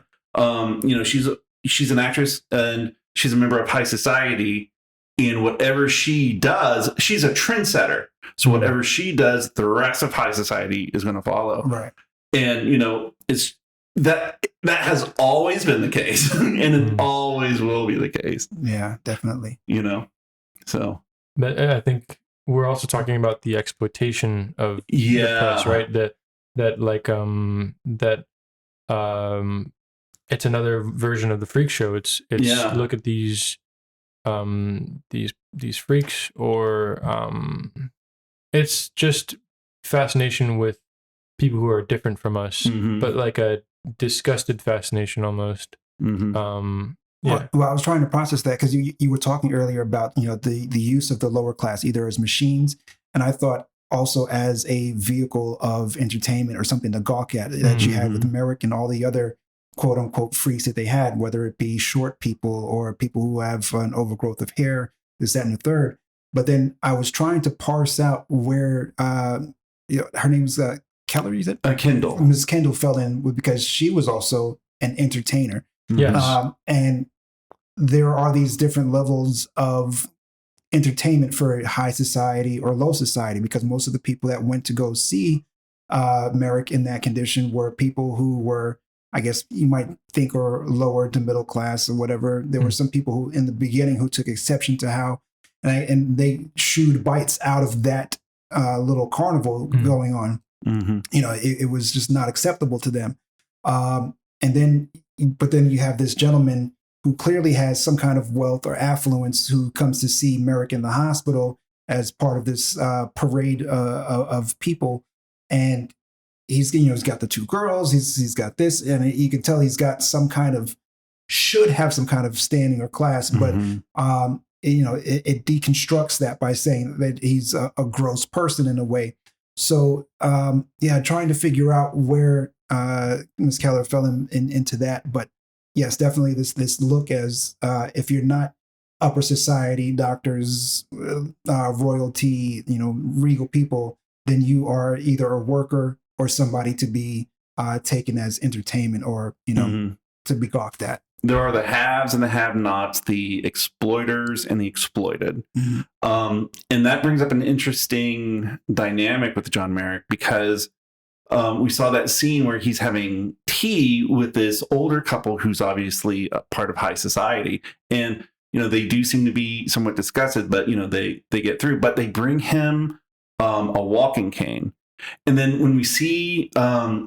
She's an actress and she's a member of high society, and whatever she does, she's a trendsetter. So whatever she does, the rest of high society is going to follow. Right. And it's that has always been the case, and it always will be the case. Yeah, definitely. So. But I think we're also talking about the exploitation of the press, right? That it's another version of the freak show. It's look at these freaks, or it's just fascination with people who are different from us, but like a disgusted fascination almost. Well, I was trying to process that because you were talking earlier about the use of the lower class either as machines, and I thought also as a vehicle of entertainment or something to gawk at that you had with Merrick and all the other quote unquote freaks that they had, whether it be short people or people who have an overgrowth of hair, this, that, and the third. But then I was trying to parse out where her name's Keller, you said? Kendall. Ms. Kendall fell in because she was also an entertainer. Yes. And there are these different levels of entertainment for high society or low society, because most of the people that went to go see Merrick in that condition were people who were, I guess you might think, or lower to middle class or whatever. There were some people who in the beginning who took exception to how, and they shooed bites out of that little carnival going on. It was just not acceptable to them. But then you have this gentleman who clearly has some kind of wealth or affluence, who comes to see Merrick in the hospital as part of this parade of people. And he's got the two girls, he's got this, and you can tell he's got some kind of should have some kind of standing or class, but it deconstructs that by saying that he's a gross person in a way. So trying to figure out where Ms. Keller fell into that, but yes, definitely this look as if you're not upper society, doctors, royalty, regal people, then you are either a worker or somebody to be taken as entertainment or to be gawked at. There are the haves and the have-nots, the exploiters and the exploited. And that brings up an interesting dynamic with John Merrick, because we saw that scene where he's having tea with this older couple who's obviously a part of high society. And, they do seem to be somewhat disgusted, but, they get through. But they bring him a walking cane. And then when we see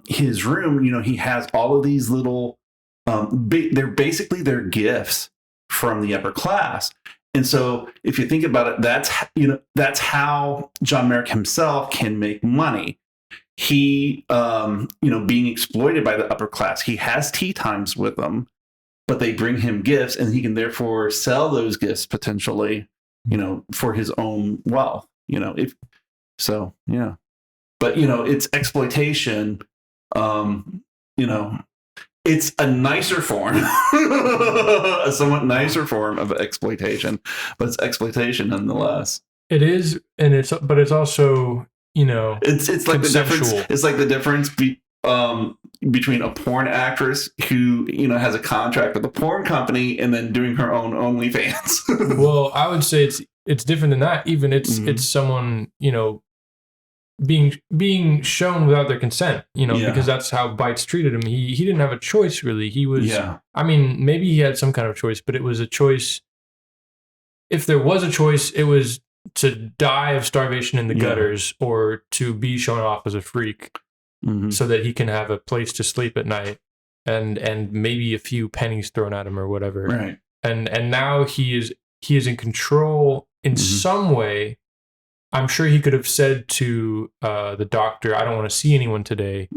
his room, he has all of these little... they're basically their gifts from the upper class. And so if you think about it, that's how John Merrick himself can make money. He, being exploited by the upper class, he has tea times with them, but they bring him gifts, and he can therefore sell those gifts potentially, for his own wealth, but it's exploitation, it's a nicer form, a somewhat nicer form of exploitation, but it's exploitation nonetheless. It is, and it's also, it's like consensual. the difference. It's like the difference between a porn actress who has a contract with a porn company and then doing her own OnlyFans. Well, I would say it's different than that. Even it's someone being shown without their consent, because that's how Bites treated him. He didn't have a choice, really. He was, I mean, maybe he had some kind of choice, but it was a choice. If there was a choice, it was to die of starvation in the gutters or to be shown off as a freak so that he can have a place to sleep at night and maybe a few pennies thrown at him or whatever. Right. And now he is in control in some way. I'm sure he could have said to the doctor, "I don't want to see anyone today.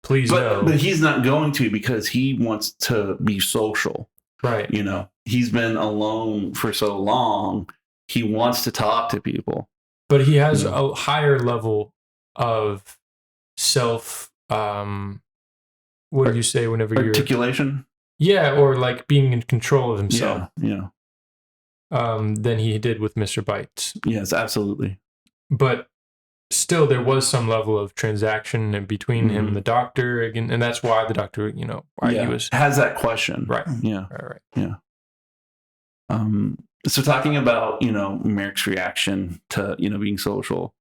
Please no." But he's not going to, because he wants to be social. Right. He's been alone for so long. He wants to talk to people. But he has a higher level of self. What do you say whenever you're articulation? Yeah, or like being in control of himself. Yeah. Than he did with Mr. Bites. Yes, absolutely. But still, there was some level of transaction between him and the doctor, again, and that's why the doctor, he was has that question, right? Yeah, right. Yeah. So talking about Merrick's reaction to being social,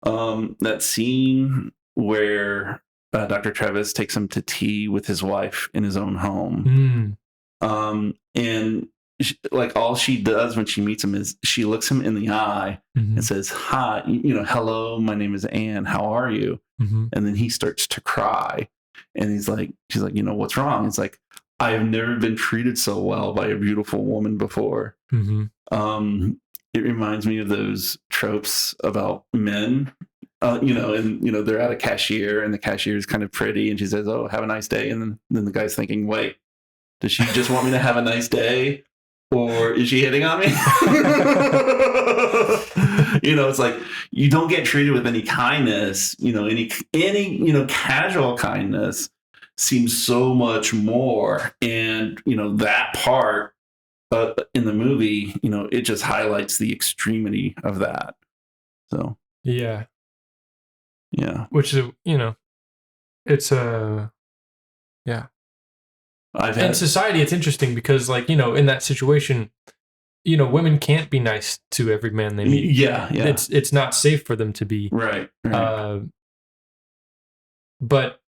that scene where Dr. Travis takes him to tea with his wife in his own home, and all she does when she meets him is she looks him in the eye and says, "Hi, hello, my name is Anne. How are you?" And then he starts to cry, and she's like, "What's wrong?" It's like, "I have never been treated so well by a beautiful woman before." It reminds me of those tropes about men, they're at a cashier, and the cashier is kind of pretty, and she says, "Oh, have a nice day," and then the guy's thinking, "Wait, does she just want me to have a nice day? Or is she hitting on me?" It's like, you don't get treated with any kindness, any casual kindness seems so much more. And, that part in the movie, it just highlights the extremity of that. So, yeah. Which is, it's yeah. In society, it's interesting because, in that situation, women can't be nice to every man they meet. Yeah. It's not safe for them to be. Right. But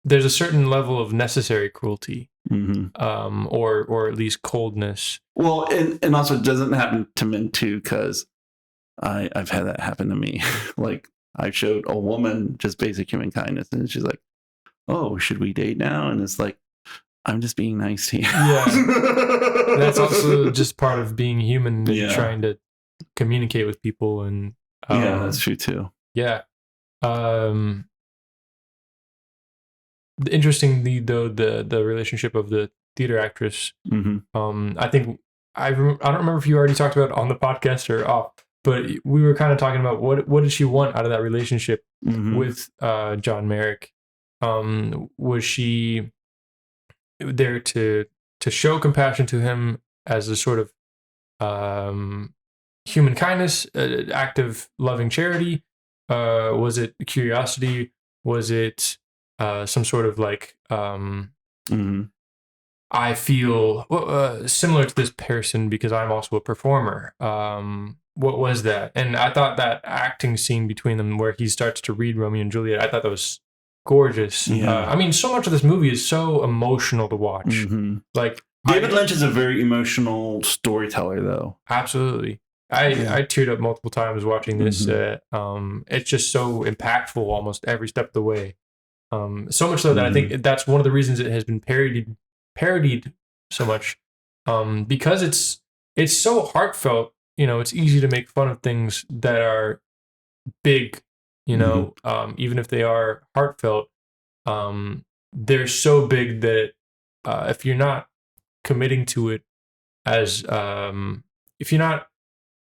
there's a certain level of necessary cruelty, or at least coldness. Well, and also it doesn't happen to men too, because I've had that happen to me. I showed a woman just basic human kindness, and she's like, "Oh, should we date now?" And it's like, I'm just being nice to you. Yeah. That's also just part of being human and trying to communicate with people. And that's true too. Yeah. interestingly though, the relationship of the theater actress. I think I don't remember if you already talked about it on the podcast or off, but we were kind of talking about what did she want out of that relationship with John Merrick. Was she there to show compassion to him as a sort of human kindness, act of loving charity? Was it curiosity? Was it some sort of like I feel similar to this person because I'm also a performer? What was that? And I thought that acting scene between them where he starts to read Romeo and Juliet, I thought that was gorgeous. I mean, so much of this movie is so emotional to watch. Like David Lynch is a very emotional storyteller, though. Absolutely. I teared up multiple times watching this. It's just so impactful almost every step of the way. So much so that I think that's one of the reasons it has been parodied so much. Because it's so heartfelt. You know, it's easy to make fun of things that are big, you know, even if they are heartfelt. They're so big that if you're not committing to it as if you're not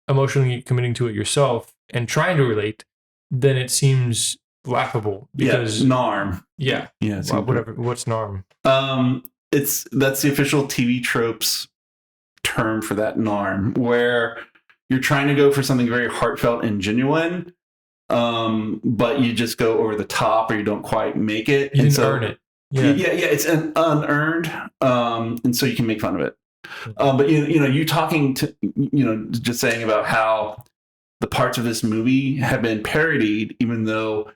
emotionally committing to it yourself and trying to relate, then it seems laughable because NARM. Yeah. Well, whatever. What's NARM? That's the official TV tropes term for that, NARM, where you're trying to go for something very heartfelt and genuine, but you just go over the top or you don't quite make it. You didn't earn it. Yeah, it's an unearned, and so you can make fun of it. But you talking to just saying about how the parts of this movie have been parodied, even though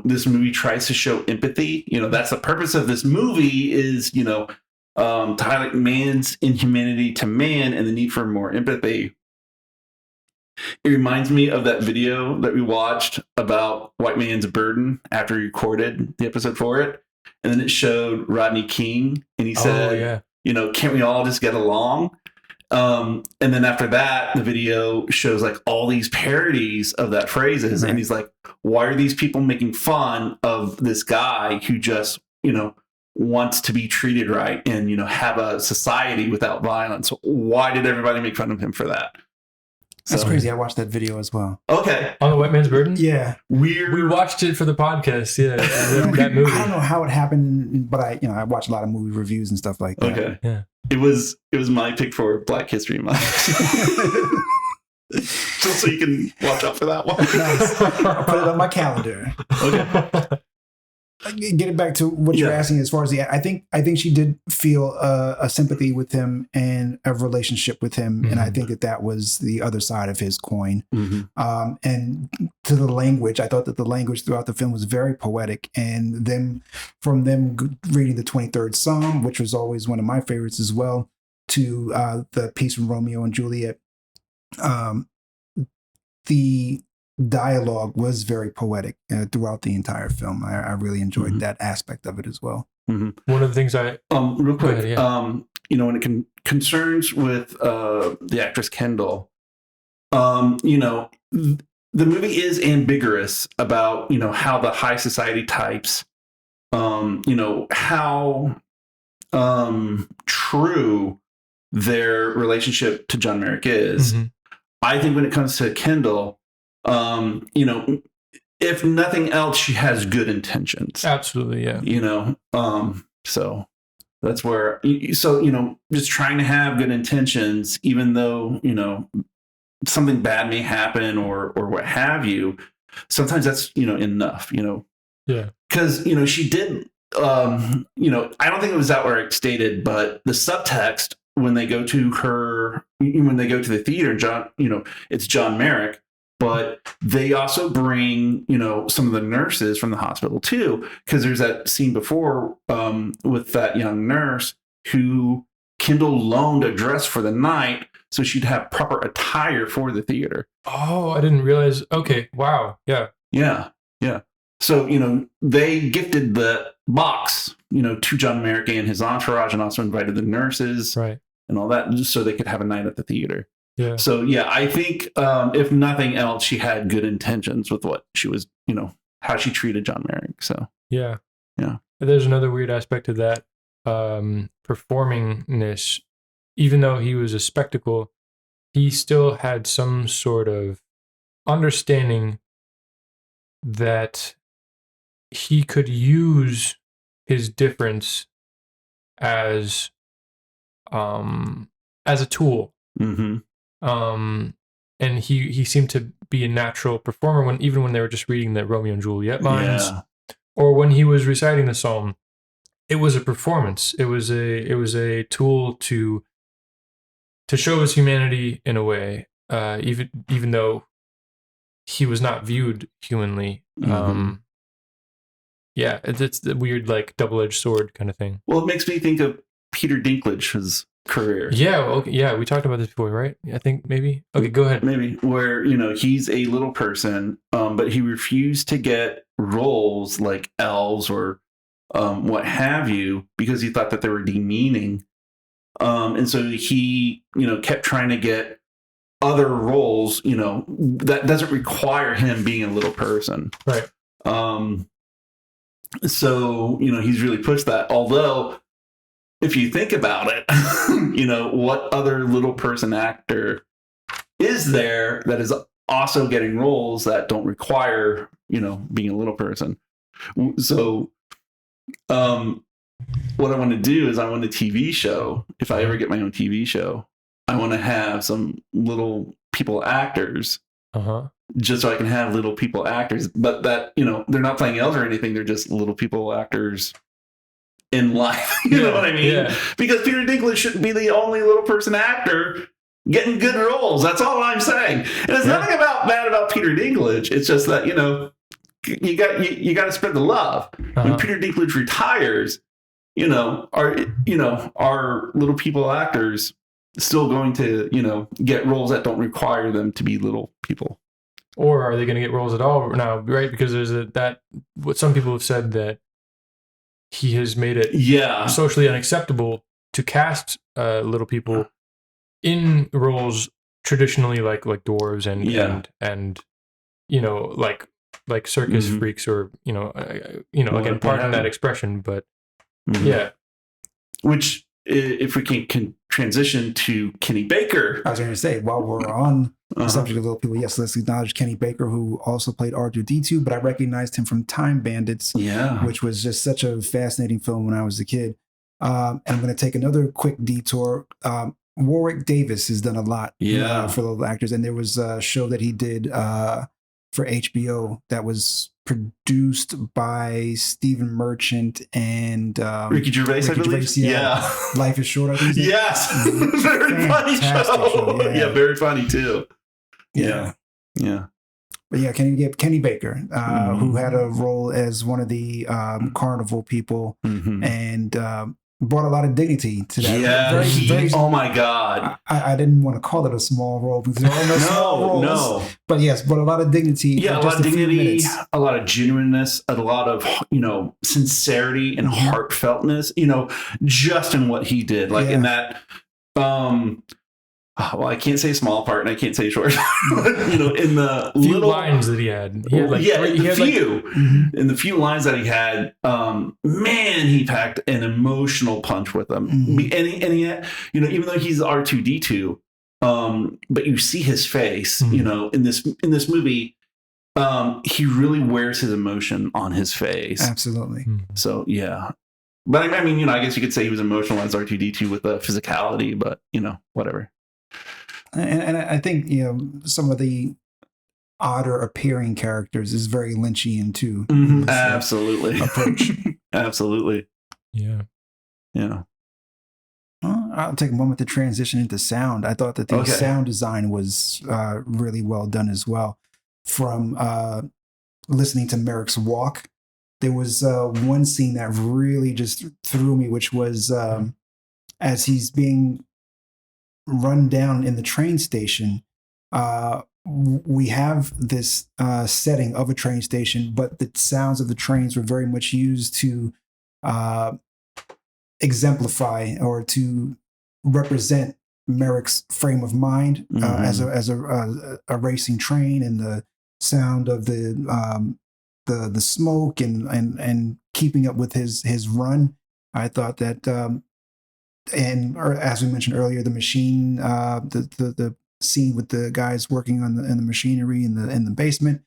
this movie tries to show empathy. That's the purpose of this movie is to highlight man's inhumanity to man and the need for more empathy. It reminds me of that video that we watched about White Man's Burden after we recorded the episode for it. And then it showed Rodney King and he said, can't we all just get along? And then after that, the video shows like all these parodies of that phrases. And he's like, why are these people making fun of this guy who just, wants to be treated right and, have a society without violence? Why did everybody make fun of him for that? That's crazy. I watched that video as well. Okay. On the White Man's Burden? Yeah. Weird. We watched it for the podcast. Yeah. That movie. I don't know how it happened, but I watch a lot of movie reviews and stuff like that. Okay. Yeah. It was my pick for Black History Month. so you can watch out for that one. Nice. I'll put it on my calendar. Okay. Get it back to what you're asking as far as I think she did feel a sympathy with him and a relationship with him, and I think that was the other side of his coin. And to the language, I thought that the language throughout the film was very poetic, and from them reading the 23rd Psalm, which was always one of my favorites as well, to the piece from Romeo and Juliet. The dialogue was very poetic throughout the entire film. I really enjoyed that aspect of it as well. One of the things real quick, when it concerns with the actress Kendall, the movie is ambiguous about how the high society types, how true their relationship to John Merrick is. I think when it comes to Kendall, if nothing else, she has good intentions. Absolutely, yeah. So that's where, just trying to have good intentions, even though, something bad may happen or what have you, sometimes that's, enough, Yeah. Because, she did, I don't think it was outright stated, but the subtext when they go to the theater, John, it's John Merrick. But they also bring, some of the nurses from the hospital too, because there's that scene before with that young nurse who Kendall loaned a dress for the night so she'd have proper attire for the theater. Oh, I didn't realize. Okay, wow, yeah. So they gifted the box, to John Merrick and his entourage, and also invited the nurses, right, and all that, just so they could have a night at the theater. Yeah. So I think if nothing else, she had good intentions with what she was, how she treated John Merrick. So yeah, Yeah. There's another weird aspect of that performingness. Even though he was a spectacle, he still had some sort of understanding that he could use his difference as a tool. Mm-hmm. And he seemed to be a natural performer even when they were just reading the Romeo and Juliet lines, or when he was reciting the psalm. It was a performance. It was a tool to show his humanity in a way, even though he was not viewed humanly. Mm-hmm. Yeah, it's the weird like double-edged sword kind of thing. Well, it makes me think of Peter Dinklage's career. Yeah, okay, yeah, we talked about this before, right? I think maybe. Okay, go ahead. Maybe where he's a little person, but he refused to get roles like elves or what have you because he thought that they were demeaning, and so he kept trying to get other roles that doesn't require him being a little person, right? So he's really pushed that. Although, if you think about it, what other little person actor is there that is also getting roles that don't require, being a little person? So, what I want to do is I want a TV show. If I ever get my own TV show, I want to have some little people actors. Just so I can have little people actors, but that, they're not playing elves or anything. They're just little people actors in life. You know what I mean? Yeah. Because Peter Dinklage shouldn't be the only little person actor getting good roles. That's all I'm saying. And it's nothing bad about Peter Dinklage. It's just that, you got to spread the love. When Peter Dinklage retires, our little people actors still going to, get roles that don't require them to be little people. Or are they going to get roles at all now, right? Because there's what some people have said that he has made it socially unacceptable to cast little people in roles traditionally like dwarves and like circus freaks or again, pardon that expression, but which if we can transition to Kenny Baker. I was going to say, while we're on the subject of little people, yes, let's acknowledge Kenny Baker, who also played R2-D2, but I recognized him from Time Bandits, which was just such a fascinating film when I was a kid. And I'm going to take another quick detour. Warwick Davis has done a lot for little actors, and there was a show that he did for HBO that was produced by Stephen Merchant and Ricky Gervais, I believe. Yeah. Life is Short, I think. Yes. Very funny show. Yeah, very funny too. Yeah. But yeah, Kenny Baker, who had a role as one of the carnival people and brought a lot of dignity to that. Yeah, oh my God. I didn't want to call it a small role because there are no small roles. No. But yes, but a lot of dignity. Yeah, a lot of dignity, a lot of genuineness, a lot of, sincerity and heartfeltness, just in what he did. Like in that, well, I can't say small part and I can't say short, but, in the few little lines that he had. In the few lines that he had, man, he packed an emotional punch with them. And he had, even though he's R2-D2, but you see his face, in this movie, he really wears his emotion on his face. Absolutely. So, yeah. But I mean, I guess you could say he was emotional as R2-D2 with the physicality, but, whatever. And I think, some of the odder appearing characters is very Lynchian too. Absolutely. Approach. Absolutely. Yeah. Well, I'll take a moment to transition into sound. I thought that the sound design was really well done as well. From listening to Merrick's walk, there was one scene that really just threw me, which was as he's being run down in the train station. We have this setting of a train station, but the sounds of the trains were very much used to exemplify or to represent Merrick's frame of mind as a racing train, and the sound of the smoke and keeping up with his run. I thought that, or as we mentioned earlier, the machine, the scene with the guys working on the machinery in the basement,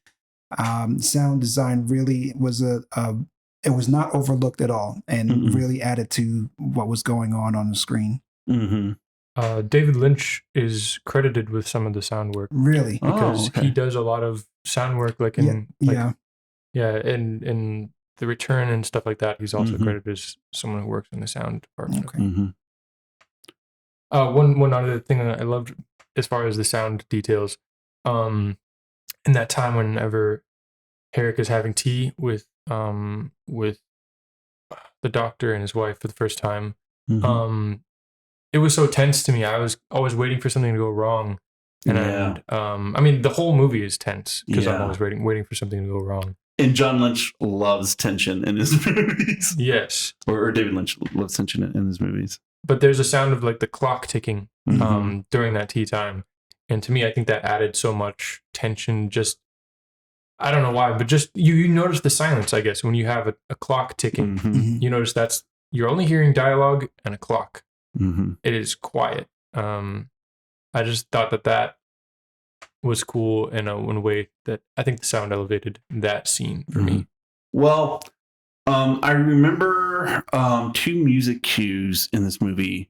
sound design really was it was not overlooked at all, and really added to what was going on the screen. David Lynch is credited with some of the sound work. Really? Because he does a lot of sound work, like in in The Return and stuff like that. He's also credited as someone who works in the sound department. Okay. One other thing that I loved as far as the sound details, in that time whenever Herrick is having tea with the doctor and his wife for the first time, it was so tense to me. I was always waiting for something to go wrong. And I mean, the whole movie is tense because I'm always waiting for something to go wrong. And John Lynch loves tension in his movies. Yes. Or David Lynch loves tension in his movies. But there's a sound of like the clock ticking during that tea time. And to me, I think that added so much tension. Just, I don't know why, but just you notice the silence, I guess, when you have a clock ticking. You notice you're only hearing dialogue and a clock. It is quiet. I just thought that was cool in a way that I think the sound elevated that scene for me. Well, I remember two music cues in this movie.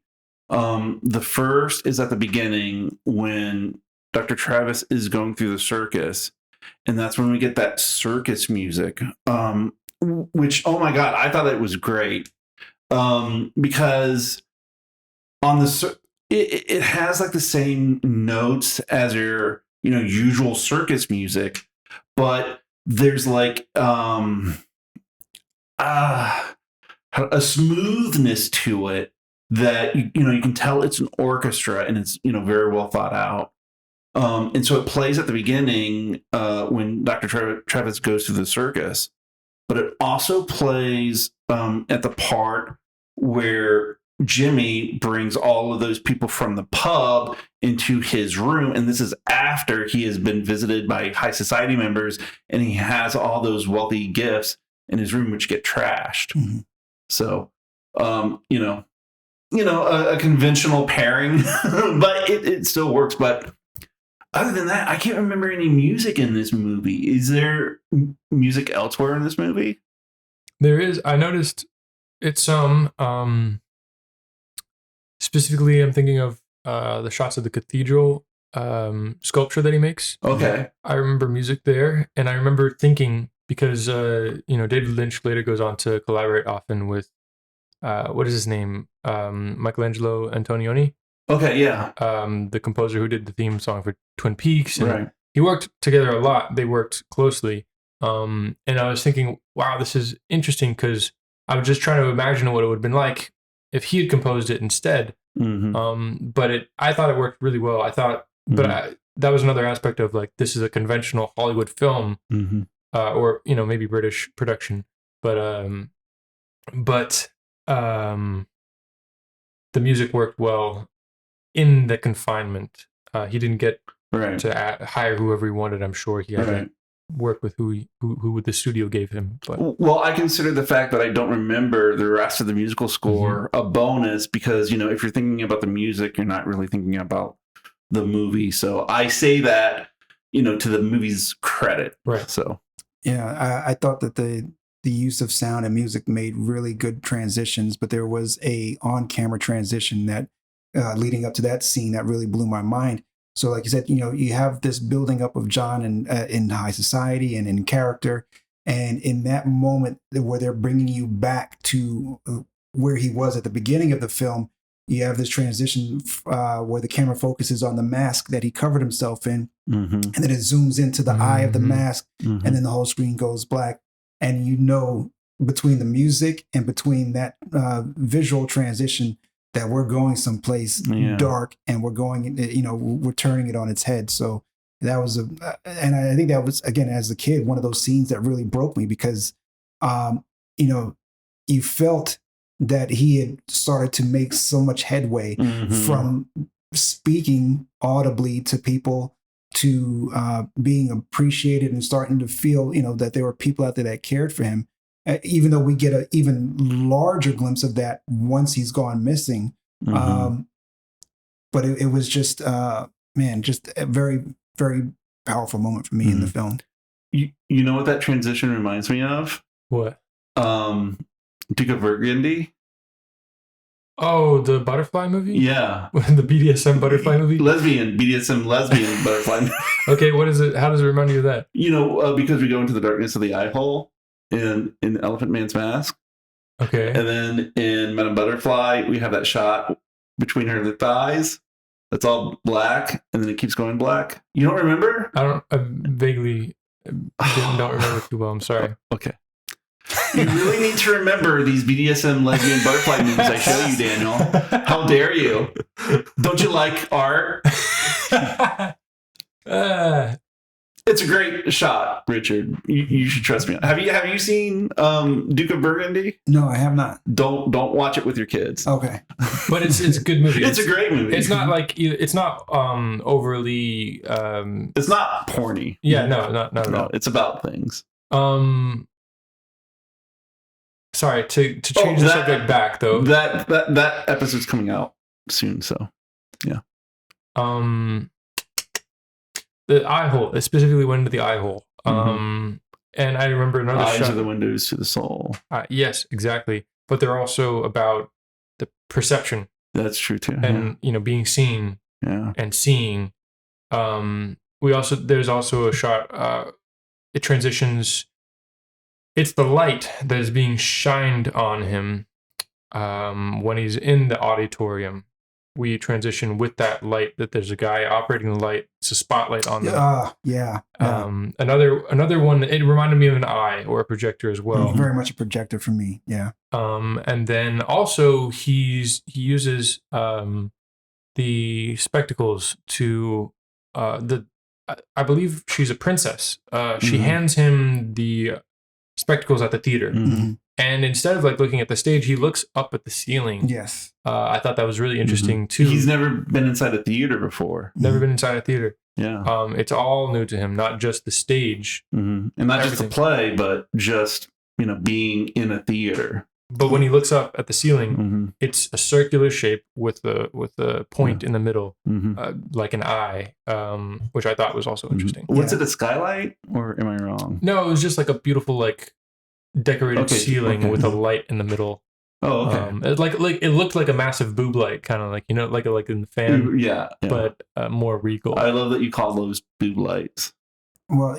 The first is at the beginning when Dr. Travis is going through the circus, and that's when we get that circus music, which, oh my God, I thought it was great, because on it has like the same notes as your usual circus music, but there's like a smoothness to it that you can tell it's an orchestra, and it's very well thought out. And so it plays at the beginning when Dr. Travis goes through the circus, but it also plays at the part where Jimmy brings all of those people from the pub into his room. And this is after he has been visited by high society members, and he has all those wealthy gifts in his room, which get trashed. So, a conventional pairing, but it still works. But other than that, I can't remember any music in this movie. Is there music elsewhere in this movie? There is. I noticed it's some, specifically, I'm thinking of the shots of the cathedral sculpture that he makes. Okay. I remember music there, and I remember thinking, because David Lynch later goes on to collaborate often with what is his name? Michelangelo Antonioni. Okay, yeah. The composer who did the theme song for Twin Peaks. And right. He worked together a lot. They worked closely. And I was thinking, wow, this is interesting, because I was just trying to imagine what it would have been like if he had composed it instead. But I thought it worked really well. I thought, but that was another aspect of like, this is a conventional Hollywood film, or maybe British production. But the music worked well in the confinement. He didn't get to hire whoever he wanted. I'm sure he had to work with who the studio gave him. But. Well, I consider the fact that I don't remember the rest of the musical score a bonus, because if you're thinking about the music, you're not really thinking about the movie. So I say that to the movie's credit. Right. So yeah, I thought that the use of sound and music made really good transitions, but there was a on-camera transition that leading up to that scene that really blew my mind. So like you said, you have this building up of John in high society and in character. And in that moment where they're bringing you back to where he was at the beginning of the film, you have this transition where the camera focuses on the mask that he covered himself in. And then it zooms into the eye of the mask. And then the whole screen goes black. And between the music and between that visual transition, that we're going someplace dark, and we're going, we're turning it on its head. So that was and I think that was, again, as a kid, one of those scenes that really broke me, because, you felt that he had started to make so much headway from speaking audibly to people to being appreciated and starting to feel, that there were people out there that cared for him. even though we get an even larger glimpse of that once he's gone missing. But it was just, just a very, very powerful moment for me in the film. You know what that transition reminds me of? What? Duke of Burgundy. Oh, the butterfly movie? Yeah. The BDSM butterfly movie? BDSM lesbian butterfly movie. Okay, what is it? How does it remind you of that? Because we go into the darkness of the eye hole in Elephant Man's Mask. Okay. And then in Madame Butterfly, we have that shot between her thighs. That's all black, and then it keeps going black. You don't remember? I vaguely don't remember too well. I'm sorry. Okay. You really need to remember these BDSM lesbian butterfly movies I show you, Daniel. How dare you? Don't you like art? It's a great shot, Richard. You should trust me. Have you seen Duke of Burgundy? No, I have not. Don't watch it with your kids. Okay. But it's a good movie. It's a great movie. It's not overly. It's not porny. Yeah, no, not at all. It's about things. Sorry to change the subject back though. That episode's coming out soon, so yeah. The eye hole. It specifically went into the eye hole. And I remember another Eyes shot. are the windows to the soul. Yes, exactly. But they're also about the perception. That's true too. And being seen. Yeah. And seeing. There's also a shot. It transitions. It's the light that is being shined on him when he's in the auditorium. We transition with that light, that there's a guy operating the light. It's a spotlight on them. Yeah. Another one, it reminded me of an eye or a projector as well. Very much a projector for me, yeah. And then also he uses the spectacles to I believe she's a princess. She hands him the spectacles at the theater. And instead of looking at the stage, he looks up at the ceiling. Yes. I thought that was really interesting too. He's never been inside a theater before. Never been inside a theater. Yeah. It's all new to him, not just the stage. And not just the play, but just, being in a theater. But when he looks up at the ceiling, it's a circular shape with a point in the middle, like an eye, which I thought was also interesting. Was it a skylight, or am I wrong? No, it was just like a beautiful, decorated ceiling with a light in the middle. Oh, okay. It looked like a massive boob light, kind of like in the fan. Yeah. But more regal. I love that you call those boob lights. Well,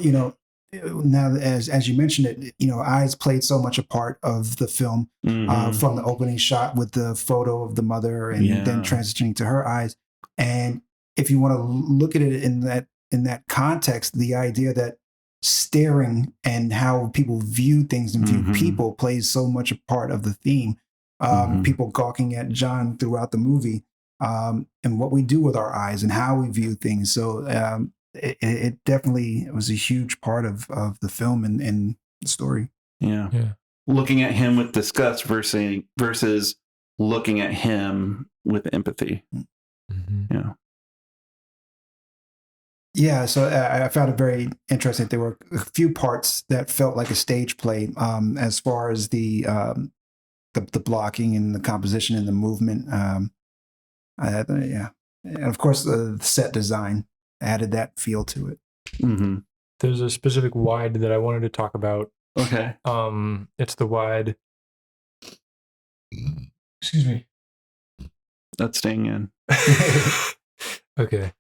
now as you mentioned it, eyes played so much a part of the film, from the opening shot with the photo of the mother and then transitioning to her eyes. And if you want to look at it in that context, the idea that staring and how people view things and view people plays so much a part of the theme. People gawking at John throughout the movie, and what we do with our eyes and how we view things. So it definitely was a huge part of the film and the story. Yeah. Looking at him with disgust versus looking at him with empathy. Yeah. Yeah, so I found it very interesting. There were a few parts that felt like a stage play, as far as the blocking and the composition and the movement. And of course the set design added that feel to it. There's a specific wide that I wanted to talk about. Okay. It's the wide. Excuse me. That's staying in. Okay.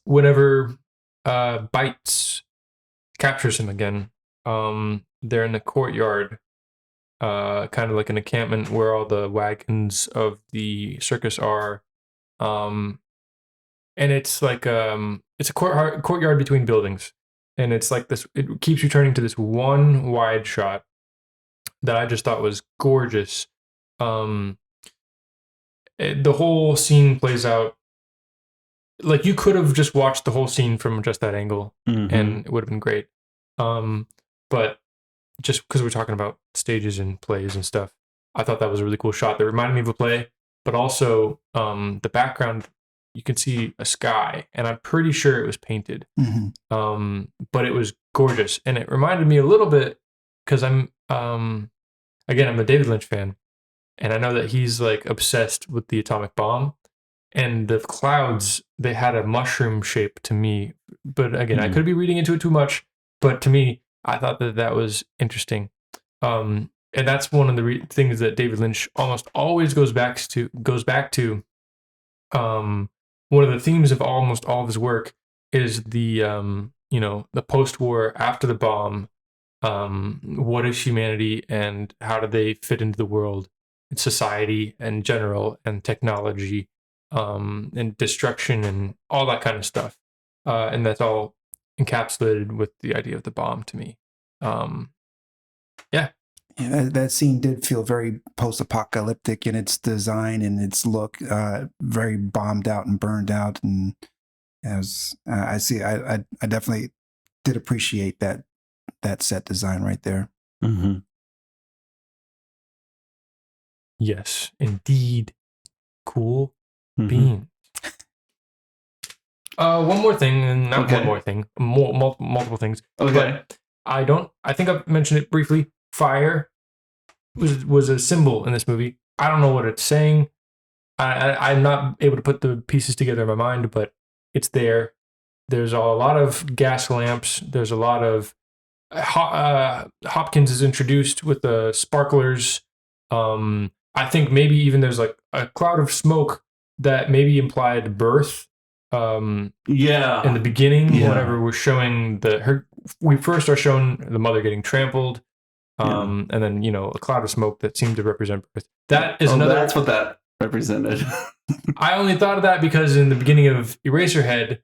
Whenever Bites captures him again, they're in the courtyard, kind of like an encampment where all the wagons of the circus are, and it's like it's a courtyard between buildings, and it's like this. It keeps returning to this one wide shot that I just thought was gorgeous. The whole scene plays out. Like, you could have just watched the whole scene from just that angle, and it would have been great. But just because we're talking about stages and plays and stuff, I thought that was a really cool shot that reminded me of a play. But also, the background, you can see a sky, and I'm pretty sure it was painted. But it was gorgeous, and it reminded me a little bit because I'm again, I'm a David Lynch fan, and I know that he's like obsessed with the atomic bomb, and the clouds, they had a mushroom shape to me. But again, I could be reading into it too much, but to me, I thought that was interesting. And that's one of the things that David Lynch almost always goes back to. One of the themes of almost all of his work is the the post-war, after the bomb. What is humanity, and how do they fit into the world, society in general, and technology, and destruction, and all that kind of stuff. And that's all encapsulated with the idea of the bomb to me. Yeah, that scene did feel very post-apocalyptic in its design and its look, very bombed out and burned out. And as I definitely did appreciate that set design right there. Mm-hmm. Yes, indeed. Cool Mm-hmm. beans. One more thing, and not one more thing, multiple things. Okay. But I think I've mentioned it briefly. Fire was a symbol in this movie. I don't know what it's saying. I'm not able to put the pieces together in my mind, but it's there. There's a lot of gas lamps. There's a lot of Hopkins is introduced with the sparklers. I think maybe even there's like a cloud of smoke that maybe implied birth. In the beginning, whenever we're showing we first are shown the mother getting trampled, and then a cloud of smoke that seemed to represent birth. That is another. That's what that represented. I only thought of that because in the beginning of Eraserhead,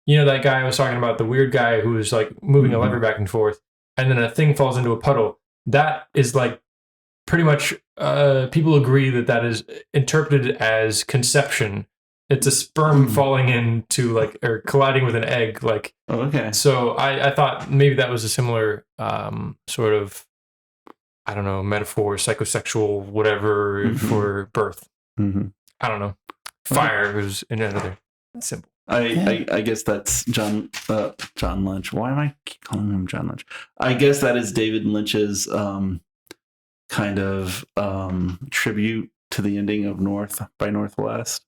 that guy I was talking about, the weird guy who was like moving a lever back and forth, and then a thing falls into a puddle. That is like pretty much people agree that is interpreted as conception. It's a sperm falling into or colliding with an egg. Okay. So I thought maybe that was a similar sort of, I don't know, metaphor, psychosexual, whatever, for birth. Mm-hmm. I don't know. Fire was another symbol. I guess that's John Lynch. Why am I calling him John Lynch? I guess that is David Lynch's kind of tribute to the ending of North by Northwest.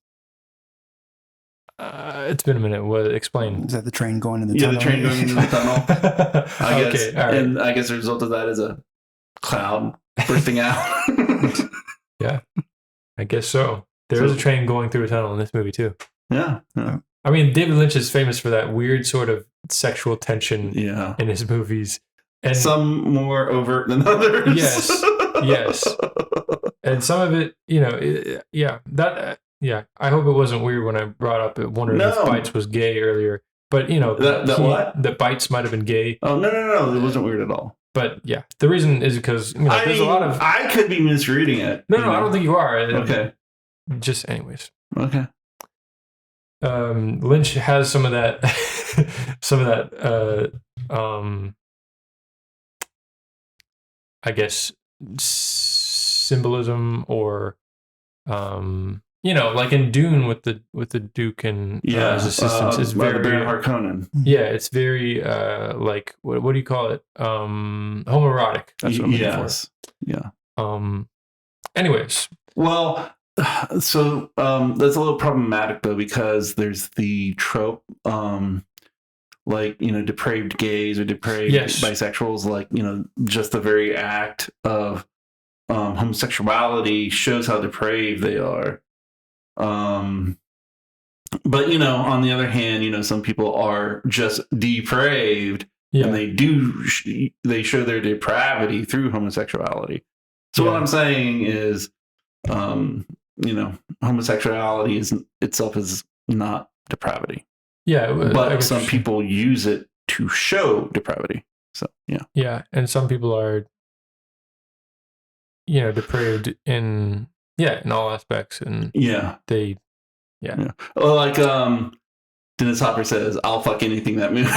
It's been a minute. What? Explain. Is that the train going in the tunnel? Yeah, the train going into the tunnel. I guess. Okay, all right. And I guess the result of that is a cloud bursting out. Yeah, I guess so. There is a train going through a tunnel in this movie too. Yeah. I mean, David Lynch is famous for that weird sort of sexual tension in his movies. And some more overt than others. Yes. And some of it, I hope it wasn't weird when I brought up it, wondering if Bites was gay earlier. But, that Bites might have been gay. Oh, no. It wasn't weird at all. But, yeah, the reason is because, there's a lot of... I could be misreading it. No, I don't think you are. Okay. Just anyways. Okay. Lynch has some of that, I guess, symbolism, or, like in Dune with the Duke and his assistants is very Baron Harkonnen. Yeah, it's very like what do you call it? Homoerotic. That's what I'm looking for. Yeah. Anyways, well, so that's a little problematic though, because there's the trope, depraved gays or depraved bisexuals, just the very act of homosexuality shows how depraved they are. But on the other hand, some people are just depraved, and they show their depravity through homosexuality. So what I'm saying is, homosexuality itself is not depravity. Yeah, but some people use it to show depravity. So yeah, and some people are, depraved in all aspects, and they. Well, like Dennis Hopper says, "I'll fuck anything that moves."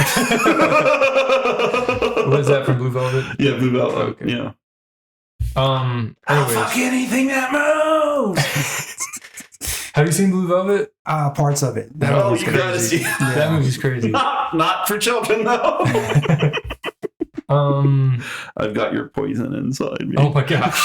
What is that from Blue Velvet? Yeah, Blue Velvet. Okay. Yeah. Anyways. I'll fuck anything that moves. Have you seen Blue Velvet? Parts of it. You gotta see. That movie's crazy. Not for children though. I've got your poison inside me. Oh my gosh.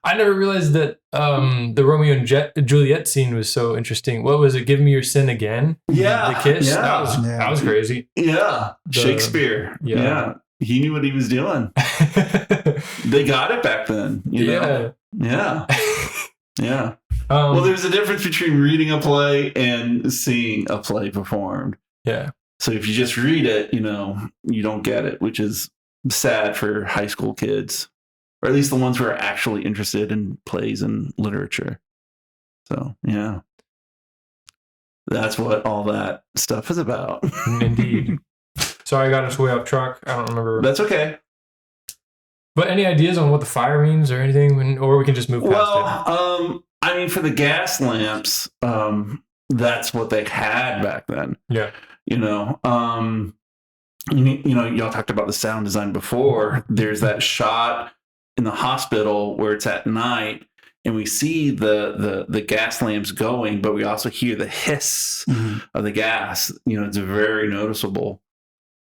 I never realized that the Romeo and Juliet scene was so interesting. What was it? Give me your sin again? Yeah. The kiss? Yeah. That was crazy. Yeah. Shakespeare. Yeah. He knew what he was doing. They got it back then. You know? Yeah. Yeah. Well, there's a difference between reading a play and seeing a play performed. Yeah. So if you just read it, you don't get it, which is sad for high school kids, or at least the ones who are actually interested in plays and literature. So, yeah. That's what all that stuff is about. Indeed. Sorry, I got us way off track. I don't remember. That's okay. But any ideas on what the fire means or anything? Or we can just move past it? I mean, for the gas lamps, that's what they had back then. Yeah. Y'all talked about the sound design before. There's that shot in the hospital where it's at night and we see the gas lamps going, but we also hear the hiss of the gas. It's very noticeable.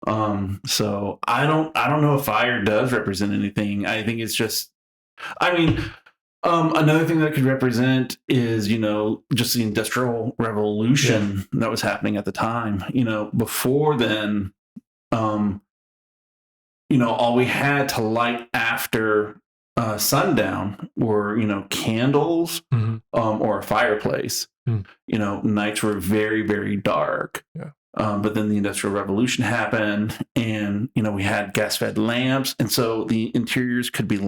So I don't know if fire does represent anything. I think it's just, another thing that could represent is, just the Industrial Revolution that was happening at the time. Before then, all we had to light after sundown were, candles or a fireplace. Nights were very, very dark. Yeah. But then the Industrial Revolution happened and, we had gas-fed lamps. And so the interiors could be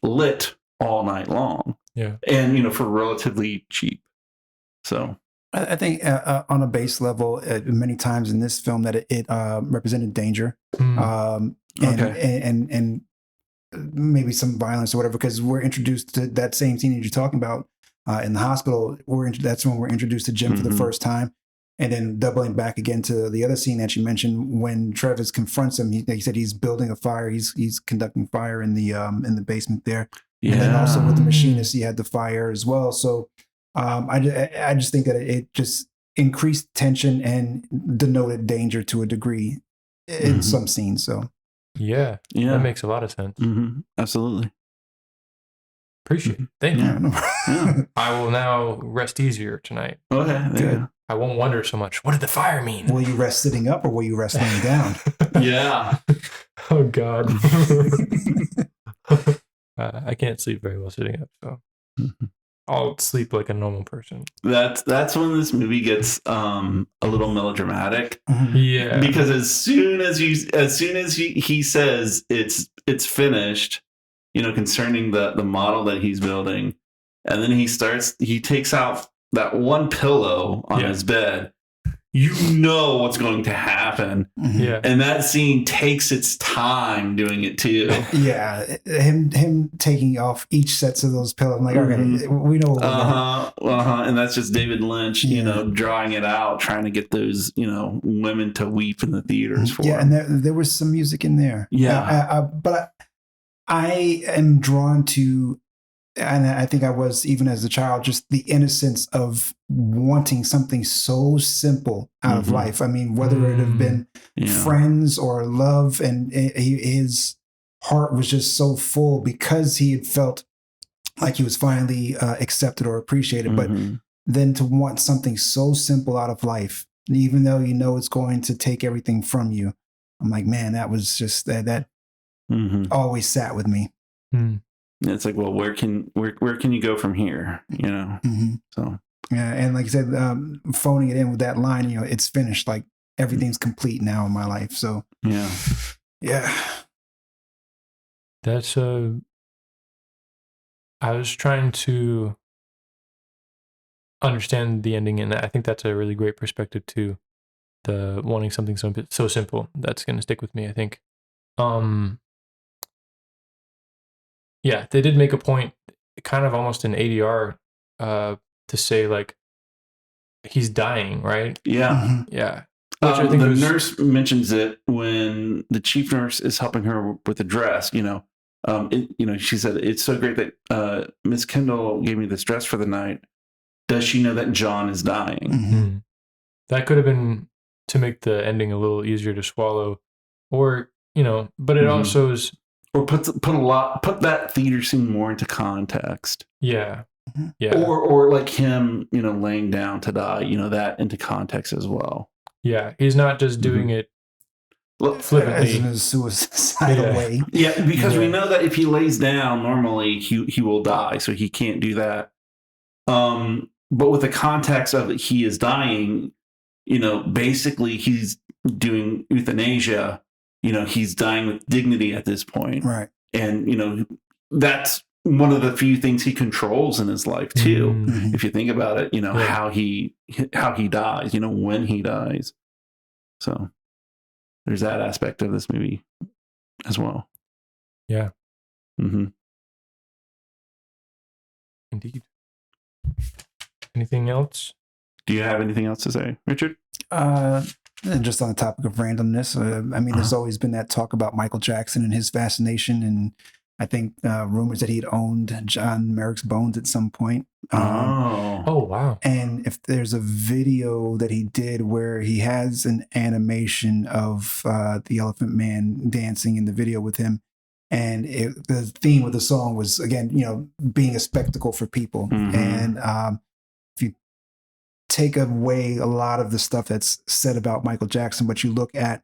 lit all night long. Yeah. And, for relatively cheap. So I think on a base level, many times in this film that it represented danger and maybe some violence or whatever, because we're introduced to that same scene that you're talking about in the hospital. That's when we're introduced to Jim for the first time. And then doubling back again to the other scene that you mentioned when Travis confronts him, he said he's building a fire. He's conducting fire in the basement there. Yeah. And then also with the machinist, he had the fire as well. So I just think that it just increased tension and denoted danger to a degree in some scenes. So yeah, that makes a lot of sense. Absolutely. Appreciate it. Thank you. Yeah. I will now rest easier tonight. Okay, good. I won't wonder so much. What did the fire mean? Will you rest sitting up or will you rest laying down? Yeah. Oh God. I can't sleep very well sitting up, so I'll sleep like a normal person. That's when this movie gets a little melodramatic. Yeah. Because as soon as he says it's finished, concerning the model that he's building, and then he takes out that one pillow on his bed. What's going to happen. Yeah. And that scene takes its time doing it too. Yeah. Him taking off each sets of those pillows. I'm like, okay, we know what and that's just David Lynch, drawing it out, trying to get those, women to weep in the theaters for him. And there was some music in there. Yeah. But I am drawn to, and I think I was even as a child, just the innocence of wanting something so simple out of life. I mean, whether it have been friends or love, and his heart was just so full because he had felt like he was finally accepted or appreciated. But then to want something so simple out of life, even though it's going to take everything from you, I'm like, man, that was just that always sat with me. It's like, well, where can you go from here? So yeah, and like I said, phoning it in with that line, it's finished. Like everything's complete now in my life. So yeah. That's I was trying to understand the ending, and I think that's a really great perspective too. The wanting something so simple, that's going to stick with me, I think. Yeah, they did make a point, kind of almost an ADR, to say like he's dying, right? Yeah, yeah. Which I think the nurse mentions it when the chief nurse is helping her with the dress. She said it's so great that Miss Kendall gave me this dress for the night. Does she know that John is dying? That could have been to make the ending a little easier to swallow, or but it also is, or put that theater scene more into context. Yeah. Or like him, laying down to die, that into context as well. Yeah, he's not just doing it flippantly in a suicidal way. Yeah, because we know that if he lays down, normally he will die, so he can't do that. But with the context of he is dying, basically he's doing euthanasia. He's dying with dignity at this point, right? And that's one of the few things he controls in his life too. Mm-hmm. If you think about it, how he dies, when he dies. So there's that aspect of this movie as well. Yeah. Mm-hmm. Indeed. Anything else? Do you have anything else to say, Richard? Just on the topic of randomness, there's always been that talk about Michael Jackson and his fascination, and I think rumors that he'd owned John Merrick's bones at some point. Oh, wow. And if there's a video that he did where he has an animation of the Elephant Man dancing in the video with him, and the theme of the song was, again, being a spectacle for people. Mm-hmm. And if you take away a lot of the stuff that's said about Michael Jackson, but you look at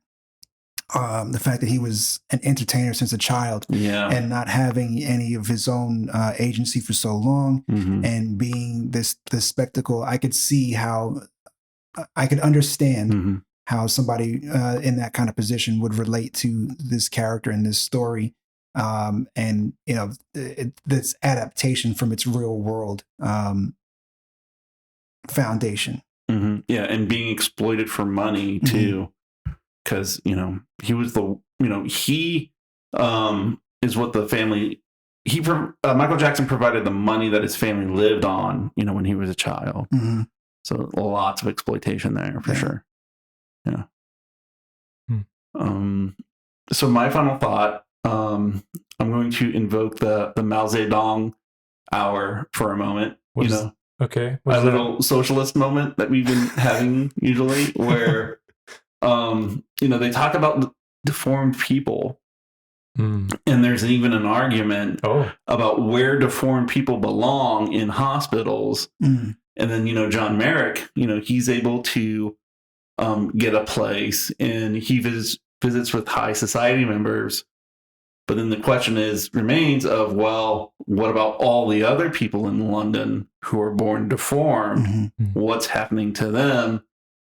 the fact that he was an entertainer since a child, and not having any of his own agency for so long, and being this spectacle, I could see how I could understand how somebody in that kind of position would relate to this character and this story, and this adaptation from its real world foundation. Yeah, and being exploited for money too. Because he was he is what the family Michael Jackson provided the money that his family lived on when he was a child. So lots of exploitation there for sure. Yeah. So my final thought, I'm going to invoke the Mao Zedong hour for a moment. Okay, a little socialist moment that we've been having usually, where they talk about deformed people, and there's even an argument about where deformed people belong in hospitals. And then John Merrick, he's able to get a place, and he visits with high society members. But then the question remains of, well, what about all the other people in London who are born deformed? What's happening to them?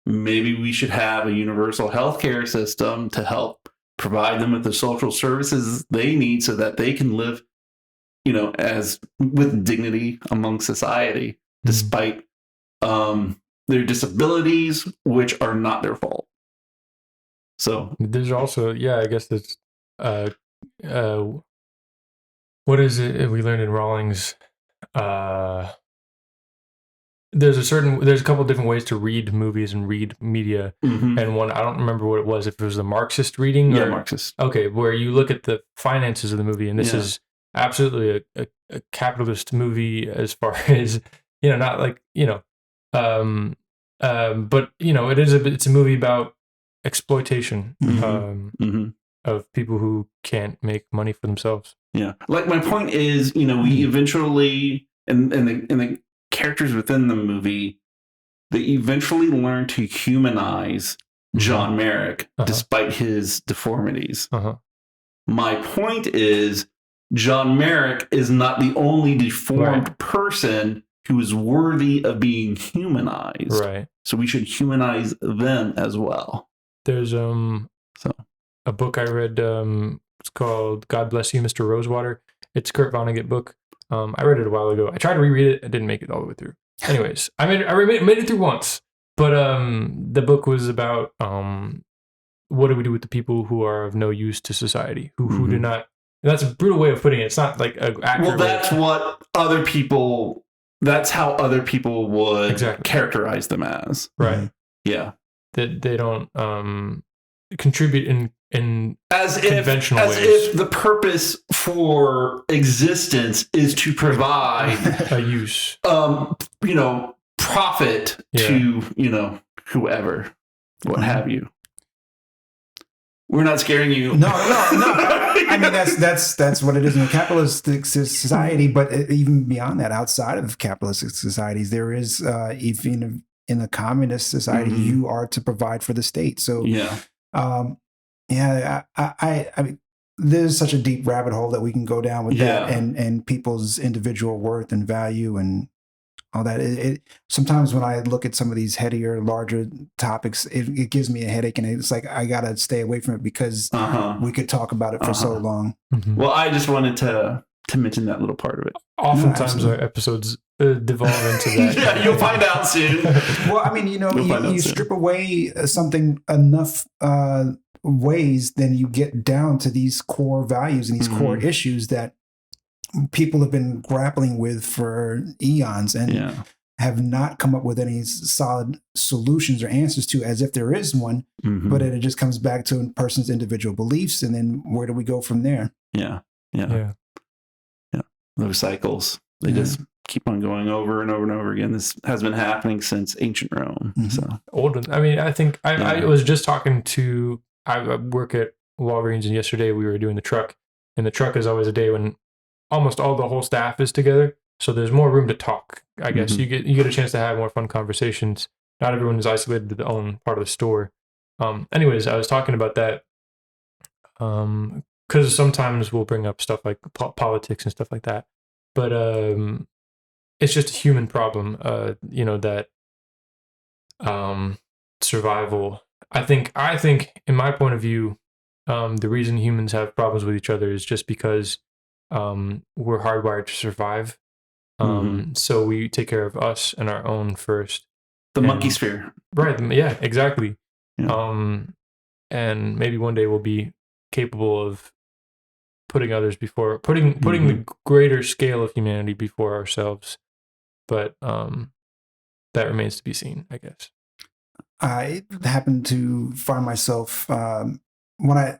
Maybe we should have a universal healthcare system to help provide them with the social services they need so that they can live, as with dignity among society, despite their disabilities, which are not their fault. So there's also, I guess that's what is it we learned in Rawlings? There's a couple different ways to read movies and read media. And one, I don't remember what it was, if it was the Marxist reading. Yeah, Marxist. Okay, where you look at the finances of the movie, and this is absolutely a capitalist movie as far as, not like, but, it's a movie about exploitation of people who can't make money for themselves. Yeah. Like, my point is, we eventually, and the characters within the movie, they eventually learn to humanize John Merrick despite his deformities. My point is, John Merrick is not the only deformed person who is worthy of being humanized. Right. So we should humanize them as well. There's a book I read, it's called God Bless You, Mr. Rosewater. It's a Kurt Vonnegut book. I read it a while ago. I tried to reread it. I didn't make it all the way through. Anyways, I made it through once. But the book was about what do we do with the people who are of no use to society, who do not. That's a brutal way of putting it. It's not like an accurate. Well, that's how other people would characterize them as. Right. Yeah. That they don't contribute in as conventional ways. As if the purpose for existence is to provide a use, profit to, whoever, what have you. We're not scaring you. No. I mean, that's what it is in a capitalistic society. But even beyond that, outside of capitalistic societies, there is even in a communist society, you are to provide for the state. So I mean, there's such a deep rabbit hole that we can go down with that, and people's individual worth and value and all that. Sometimes when I look at some of these headier, larger topics, it gives me a headache, and it's like I gotta stay away from it because we could talk about it for so long. Well, I just wanted to mention that little part of it. Oftentimes our episodes devolve into that. Yeah, you'll find out soon. Well, I mean, you strip away something enough ways, then you get down to these core values and these core issues that people have been grappling with for eons and have not come up with any solid solutions or answers to, as if there is one, but it just comes back to a person's individual beliefs, and then where do we go from there? Yeah. Those cycles, they just keep on going over and over and over again. This has been happening since ancient Rome. So olden. I mean, I think I was just talking to, I work at Walgreens, and yesterday we were doing the truck, and the truck is always a day when almost the whole staff is together. So there's more room to talk. I guess you get a chance to have more fun conversations. Not everyone is isolated to their own part of the store. Anyways, I was talking about that because sometimes we'll bring up stuff like politics and stuff like that. But it's just a human problem, that survival. I think in my point of view, the reason humans have problems with each other is just because we're hardwired to survive. So we take care of us and our own first. The monkey sphere. Right. Yeah, exactly. Yeah. And maybe one day we'll be capable of putting others before, putting the greater scale of humanity before ourselves. But that remains to be seen, I guess. I happen to find myself when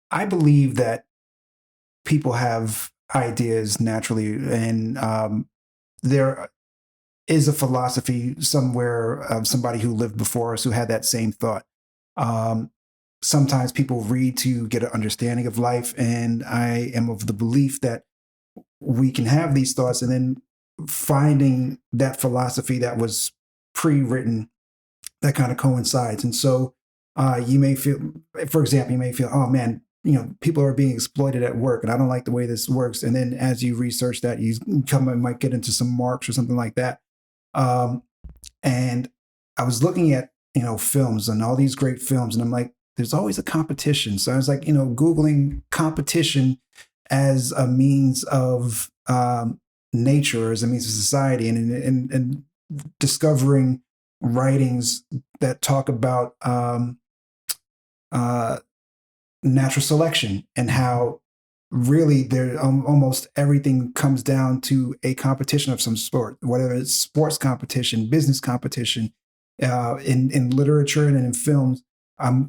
I believe that people have ideas naturally, and there is a philosophy somewhere of somebody who lived before us who had that same thought. Sometimes people read to get an understanding of life, and I am of the belief that we can have these thoughts and then finding that philosophy that was pre-written that kind of coincides. And so you may feel, for example, oh man, people are being exploited at work and I don't like the way this works. And then as you research that, you might get into some Marx or something like that. And I was looking at, films and all these great films, and I'm like, there's always a competition. So I was like, Googling competition as a means of nature, as a means of society, and discovering writings that talk about natural selection and how really there almost everything comes down to a competition of some sort, whether it's sports competition, business competition, in literature and in films.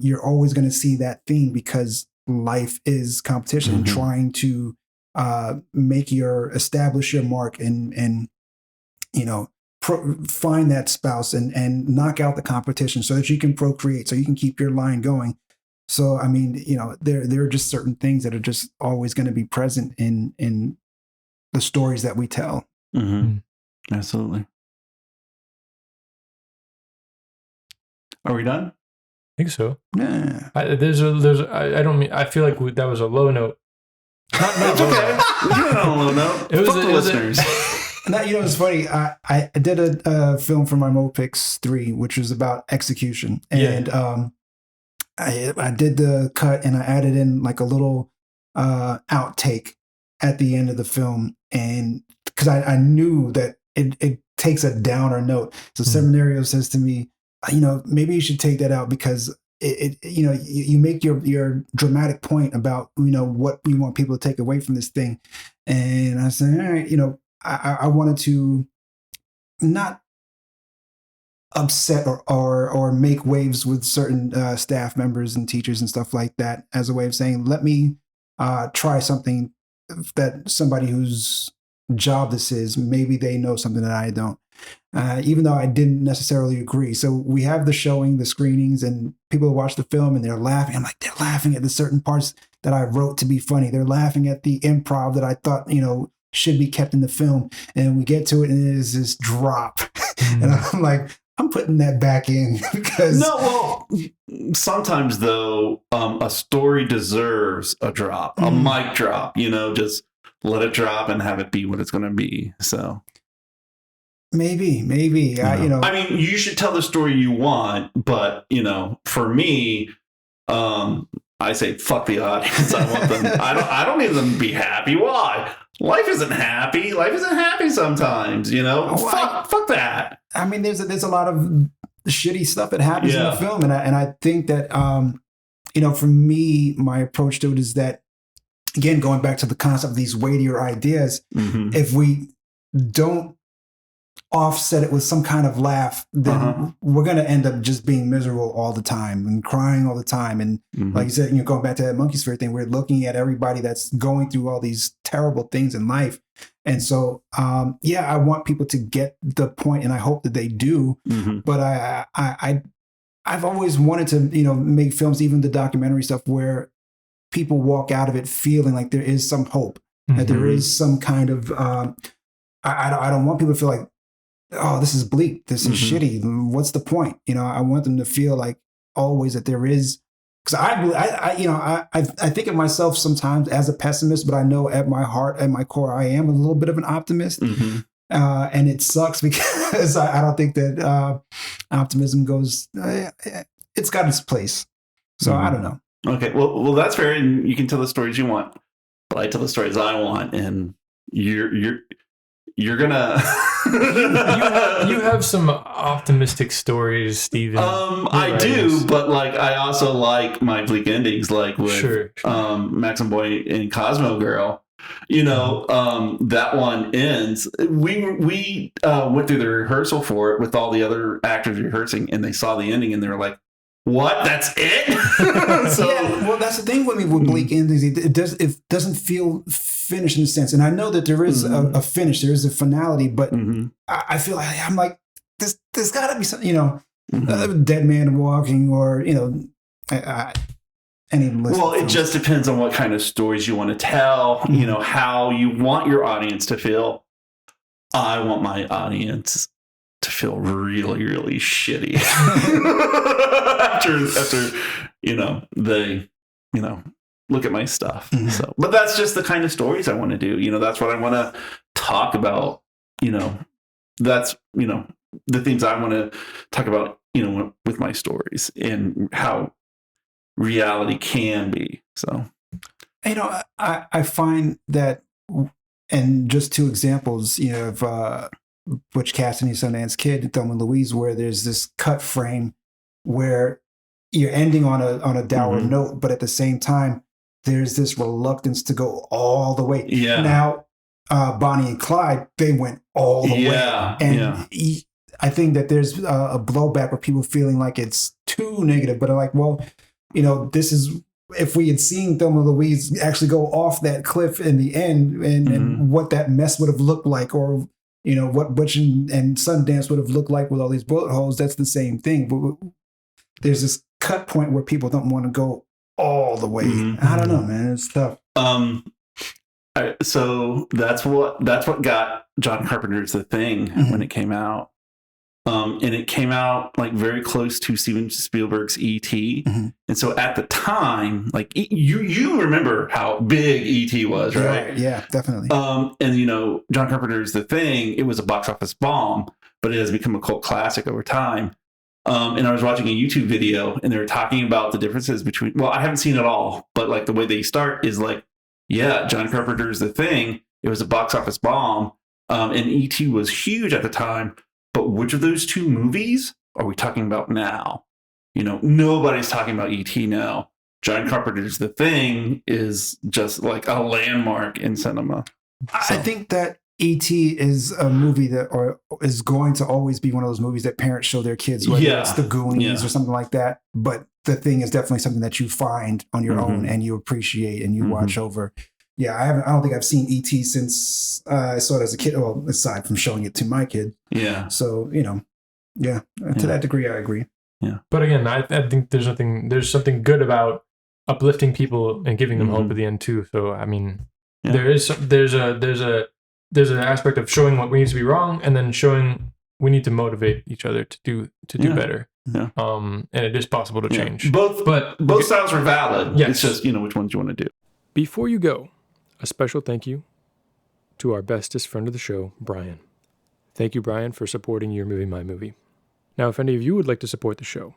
You're always going to see that theme because life is competition and trying to establish your mark and find that spouse and knock out the competition so that you can procreate, so you can keep your line going. So, I mean, there are just certain things that are just always going to be present in the stories that we tell. Absolutely. Are we done? I think so. Yeah. I feel like that was a low note. It's okay. You're not a low note. It was the listeners. Now, it's funny. I did a film for my Mopix 3, which was about execution. And I did the cut and I added in like a little outtake at the end of the film. And because I knew that it takes a downer note. So Seminario says to me, maybe you should take that out because you make your dramatic point about, what you want people to take away from this thing. And I said, all right, I wanted to not upset or make waves with certain staff members and teachers and stuff like that as a way of saying, let me try something that somebody whose job this is, maybe they know something that I don't. even though I didn't necessarily agree. So we have the showing, the screenings, and people watch the film and they're laughing. I'm like, they're laughing at the certain parts that I wrote to be funny. They're laughing at the improv that I thought, should be kept in the film. And we get to it and it is this drop. And I'm like, I'm putting that back in because sometimes though, a story deserves a drop, a mic drop, just let it drop and have it be what it's going to be. So maybe, I mean, you should tell the story you want, but for me, I say, fuck the audience. I want them, I don't need them to be happy. Why? Life isn't happy. Life isn't happy sometimes, fuck that. I mean, there's a lot of shitty stuff that happens in the film. And I think that, for me, my approach to it is that, again, going back to the concept of these weightier ideas, if we don't offset it with some kind of laugh, then we're going to end up just being miserable all the time and crying all the time. And like you said, going back to that monkey spirit thing, we're looking at everybody that's going through all these terrible things in life. And so, I want people to get the point, and I hope that they do. But I've always wanted to, make films, even the documentary stuff, where people walk out of it feeling like there is some hope, that there is some kind of, I don't want people to feel like, oh, this is bleak, this is shitty, what's the point? I want them to feel like always that there is, because I think of myself sometimes as a pessimist, but I know at my heart, at my core, I am a little bit of an optimist. And it sucks because I don't think that optimism goes, it's got its place. So I don't know. Okay, well, that's fair, and you can tell the stories you want, but I tell the stories I want, and you're gonna you have some optimistic stories, Steven. I do, but I also like my bleak endings, like with Maxim Boy and Cosmo Girl. That one ends. We went through the rehearsal for it with all the other actors rehearsing, and they saw the ending and they were like, what? That's it? So, well, that's the thing with me with bleak endings. It doesn't feel finished in a sense. And I know that there is a finish, there is a finality, but I feel like I'm like, there's got to be something, a dead man walking, or any list. Well, it just depends on what kind of stories you want to tell. How you want your audience to feel. I want my audience to feel really, really shitty after they look at my stuff. So, but that's just the kind of stories I want to do. That's what I want to talk about. That's the things I want to talk about. With my stories and how reality can be. So, I find that, and just two examples, of Butch Cassidy, Sundance Kid, Thelma and Louise, where there's this cut frame where you're ending on a dour note, but at the same time, there's this reluctance to go all the way. Yeah. Now, Bonnie and Clyde, they went all the way. And I think that there's a blowback with people feeling like it's too negative, but I'm like, well, this is, if we had seen Thelma and Louise actually go off that cliff in the end, and what that mess would have looked like, or what Butch and Sundance would have looked like with all these bullet holes, that's the same thing. But there's this cut point where people don't want to go all the way. I don't know, man. It's tough. So that's what got John Carpenter's The Thing when it came out. And it came out very close to Steven Spielberg's E.T. And so at the time, you remember how big E.T. was, right? Yeah, definitely. And John Carpenter's The Thing, it was a box office bomb, but it has become a cult classic over time. And I was watching a YouTube video, and they were talking about the differences between, well, I haven't seen it all, but the way they start is John Carpenter's The Thing, it was a box office bomb, and E.T. was huge at the time. But which of those two movies are we talking about now? Nobody's talking about E.T. now. John Carpenter's The Thing is just a landmark in cinema. So. I think that E.T. is a movie that is going to always be one of those movies that parents show their kids, whether it's The Goonies or something like that. But The Thing is definitely something that you find on your own and you appreciate and you watch over, yeah, I don't think I've seen E.T. since I saw it as a kid. Well, aside from showing it to my kid. Yeah. So, yeah, to that degree, I agree. Yeah. But again, I think there's something good about uplifting people and giving them hope at the end too. So I mean, there's an aspect of showing what needs to be wrong, and then showing we need to motivate each other to do better. Yeah. And it is possible to change. Both styles are valid. Yes. It's just, which ones you want to do. Before you go, a special thank you to our bestest friend of the show, Brian. Thank you, Brian, for supporting Your Movie, My Movie. Now, if any of you would like to support the show,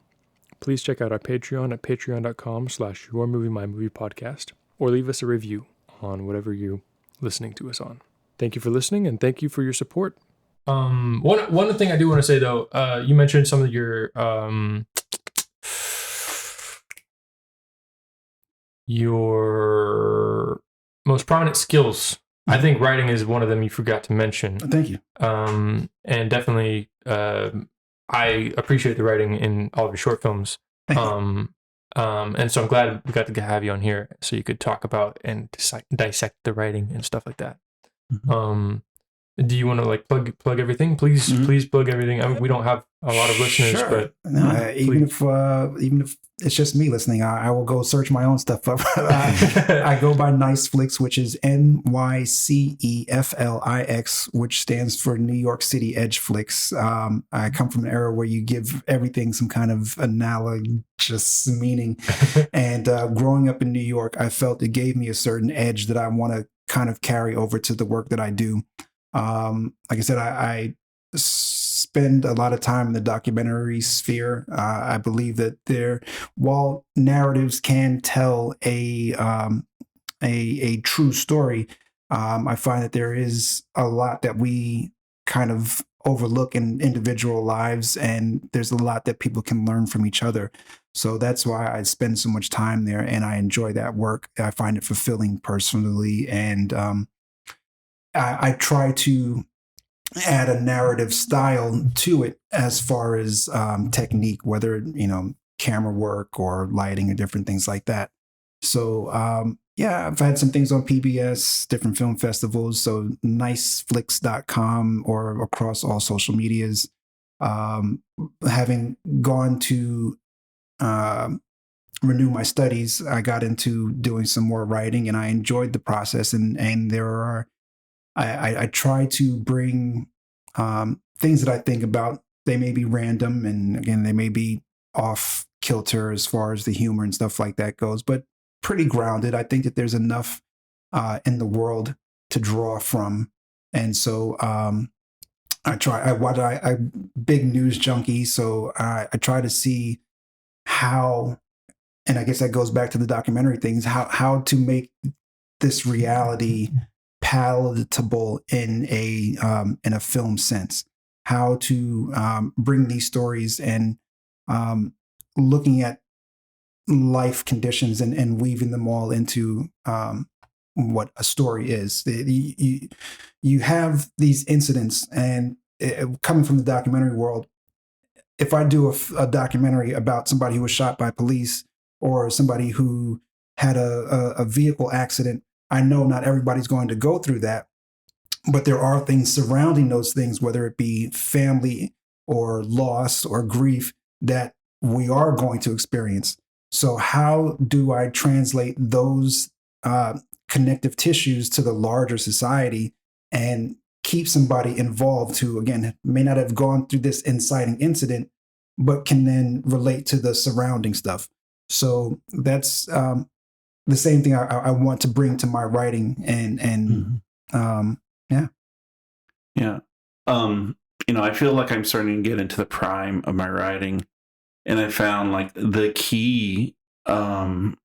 please check out our Patreon at patreon.com/YourMovieMyMoviePodcast, or leave us a review on whatever you're listening to us on. Thank you for listening, and thank you for your support. One thing I do want to say though, you mentioned some of your most prominent skills. I think writing is one of them you forgot to mention. Thank you. And definitely, I appreciate the writing in all of your short films. And so I'm glad we got to have you on here so you could talk about and dissect the writing and stuff like that. Mm-hmm. Do you want to plug everything? Please plug everything. I mean, we don't have a lot of listeners, but even if it's just me listening, I will go search my own stuff up. I go by Nice Flicks, which is NYCEFLIX, which stands for New York City Edge Flicks. I come from an era where you give everything some kind of analogous meaning, and growing up in New York, I felt it gave me a certain edge that I want to kind of carry over to the work that I do. Like I said, I spend a lot of time in the documentary sphere. I believe that while narratives can tell a true story, I find that there is a lot that we kind of overlook in individual lives, and there's a lot that people can learn from each other. So that's why I spend so much time there, and I enjoy that work. I find it fulfilling personally, and I try to add a narrative style to it as far as technique, whether, camera work or lighting or different things like that. So, I've had some things on PBS, different film festivals. So niceflix.com or across all social medias. Having gone to renew my studies, I got into doing some more writing, and I enjoyed the process. And there are, I try to bring things that I think about. They may be random, and again, they may be off kilter as far as the humor and stuff like that goes, but pretty grounded. I think that there's enough in the world to draw from. And so I big news junkie, so I try to see how, and I guess that goes back to the documentary things, how to make this reality palatable in a film sense, how to bring these stories and looking at life conditions and weaving them all into what a story is. You have these incidents, and coming from the documentary world, if I do a documentary about somebody who was shot by police or somebody who had a vehicle accident, I know not everybody's going to go through that, but there are things surrounding those things, whether it be family or loss or grief, that we are going to experience. So how do I translate those connective tissues to the larger society and keep somebody involved who, again, may not have gone through this inciting incident, but can then relate to the surrounding stuff? So that's the same thing I want to bring to my writing, and I feel like I'm starting to get into the prime of my writing, and I found like the key thing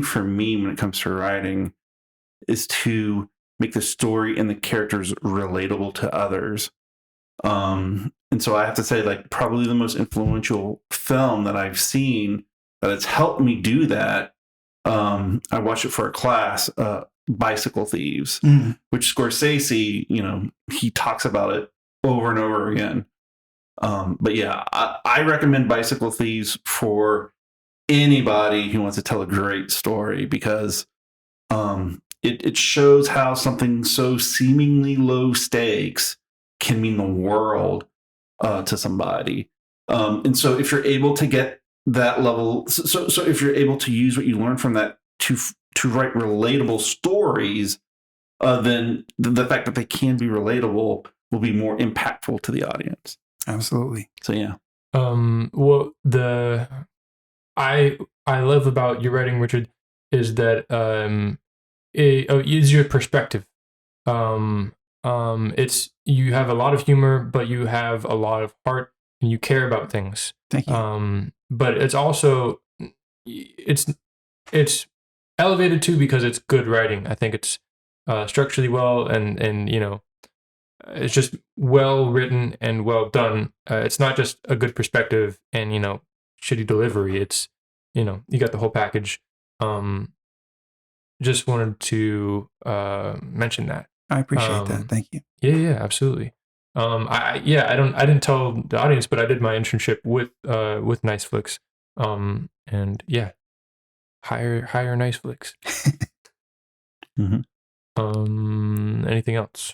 for me when it comes to writing is to make the story and the characters relatable to others. And so I have to say, like, probably the most influential film that I've seen that has helped me do that. I watched it for a class, Bicycle Thieves, which Scorsese, he talks about it over and over again. But yeah, I recommend Bicycle Thieves for anybody who wants to tell a great story, because it shows how something so seemingly low stakes can mean the world to somebody. And so if you're able to get that level, so if you're able to use what you learn from that to write relatable stories, then the fact that they can be relatable will be more impactful to the audience. Absolutely. So yeah. Well, I love about your writing, Richard, is that it is your perspective. It's you have a lot of humor, but you have a lot of heart, and you care about things. Thank you. But it's also it's elevated too because it's good writing. I think it's structurally well, and you know, it's just well written and well done. It's not just a good perspective and, you know, shitty delivery. It's, you know, you got the whole package. Just wanted to mention that. I appreciate that. Thank you. Yeah, absolutely. I didn't tell the audience, but I did my internship with Niceflix. And yeah, hire Niceflix. Mm-hmm. Anything else?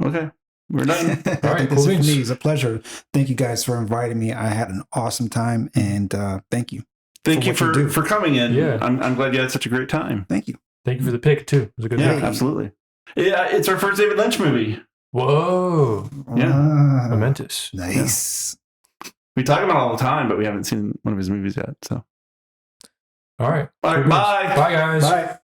Okay, we're done. All right, This cool. is it's a pleasure. Thank you guys for inviting me. I had an awesome time, and thank you. Thank you what you do. for coming in. Yeah. I'm glad you had such a great time. Thank you. Thank you for the pick too. It was a good Yeah, pick. absolutely. Yeah, it's our first David Lynch movie. Whoa. Yeah. Momentous. Nice. We talk about it all the time, but we haven't seen one of his movies yet. So, All right. all right, bye. Bye, guys. Bye.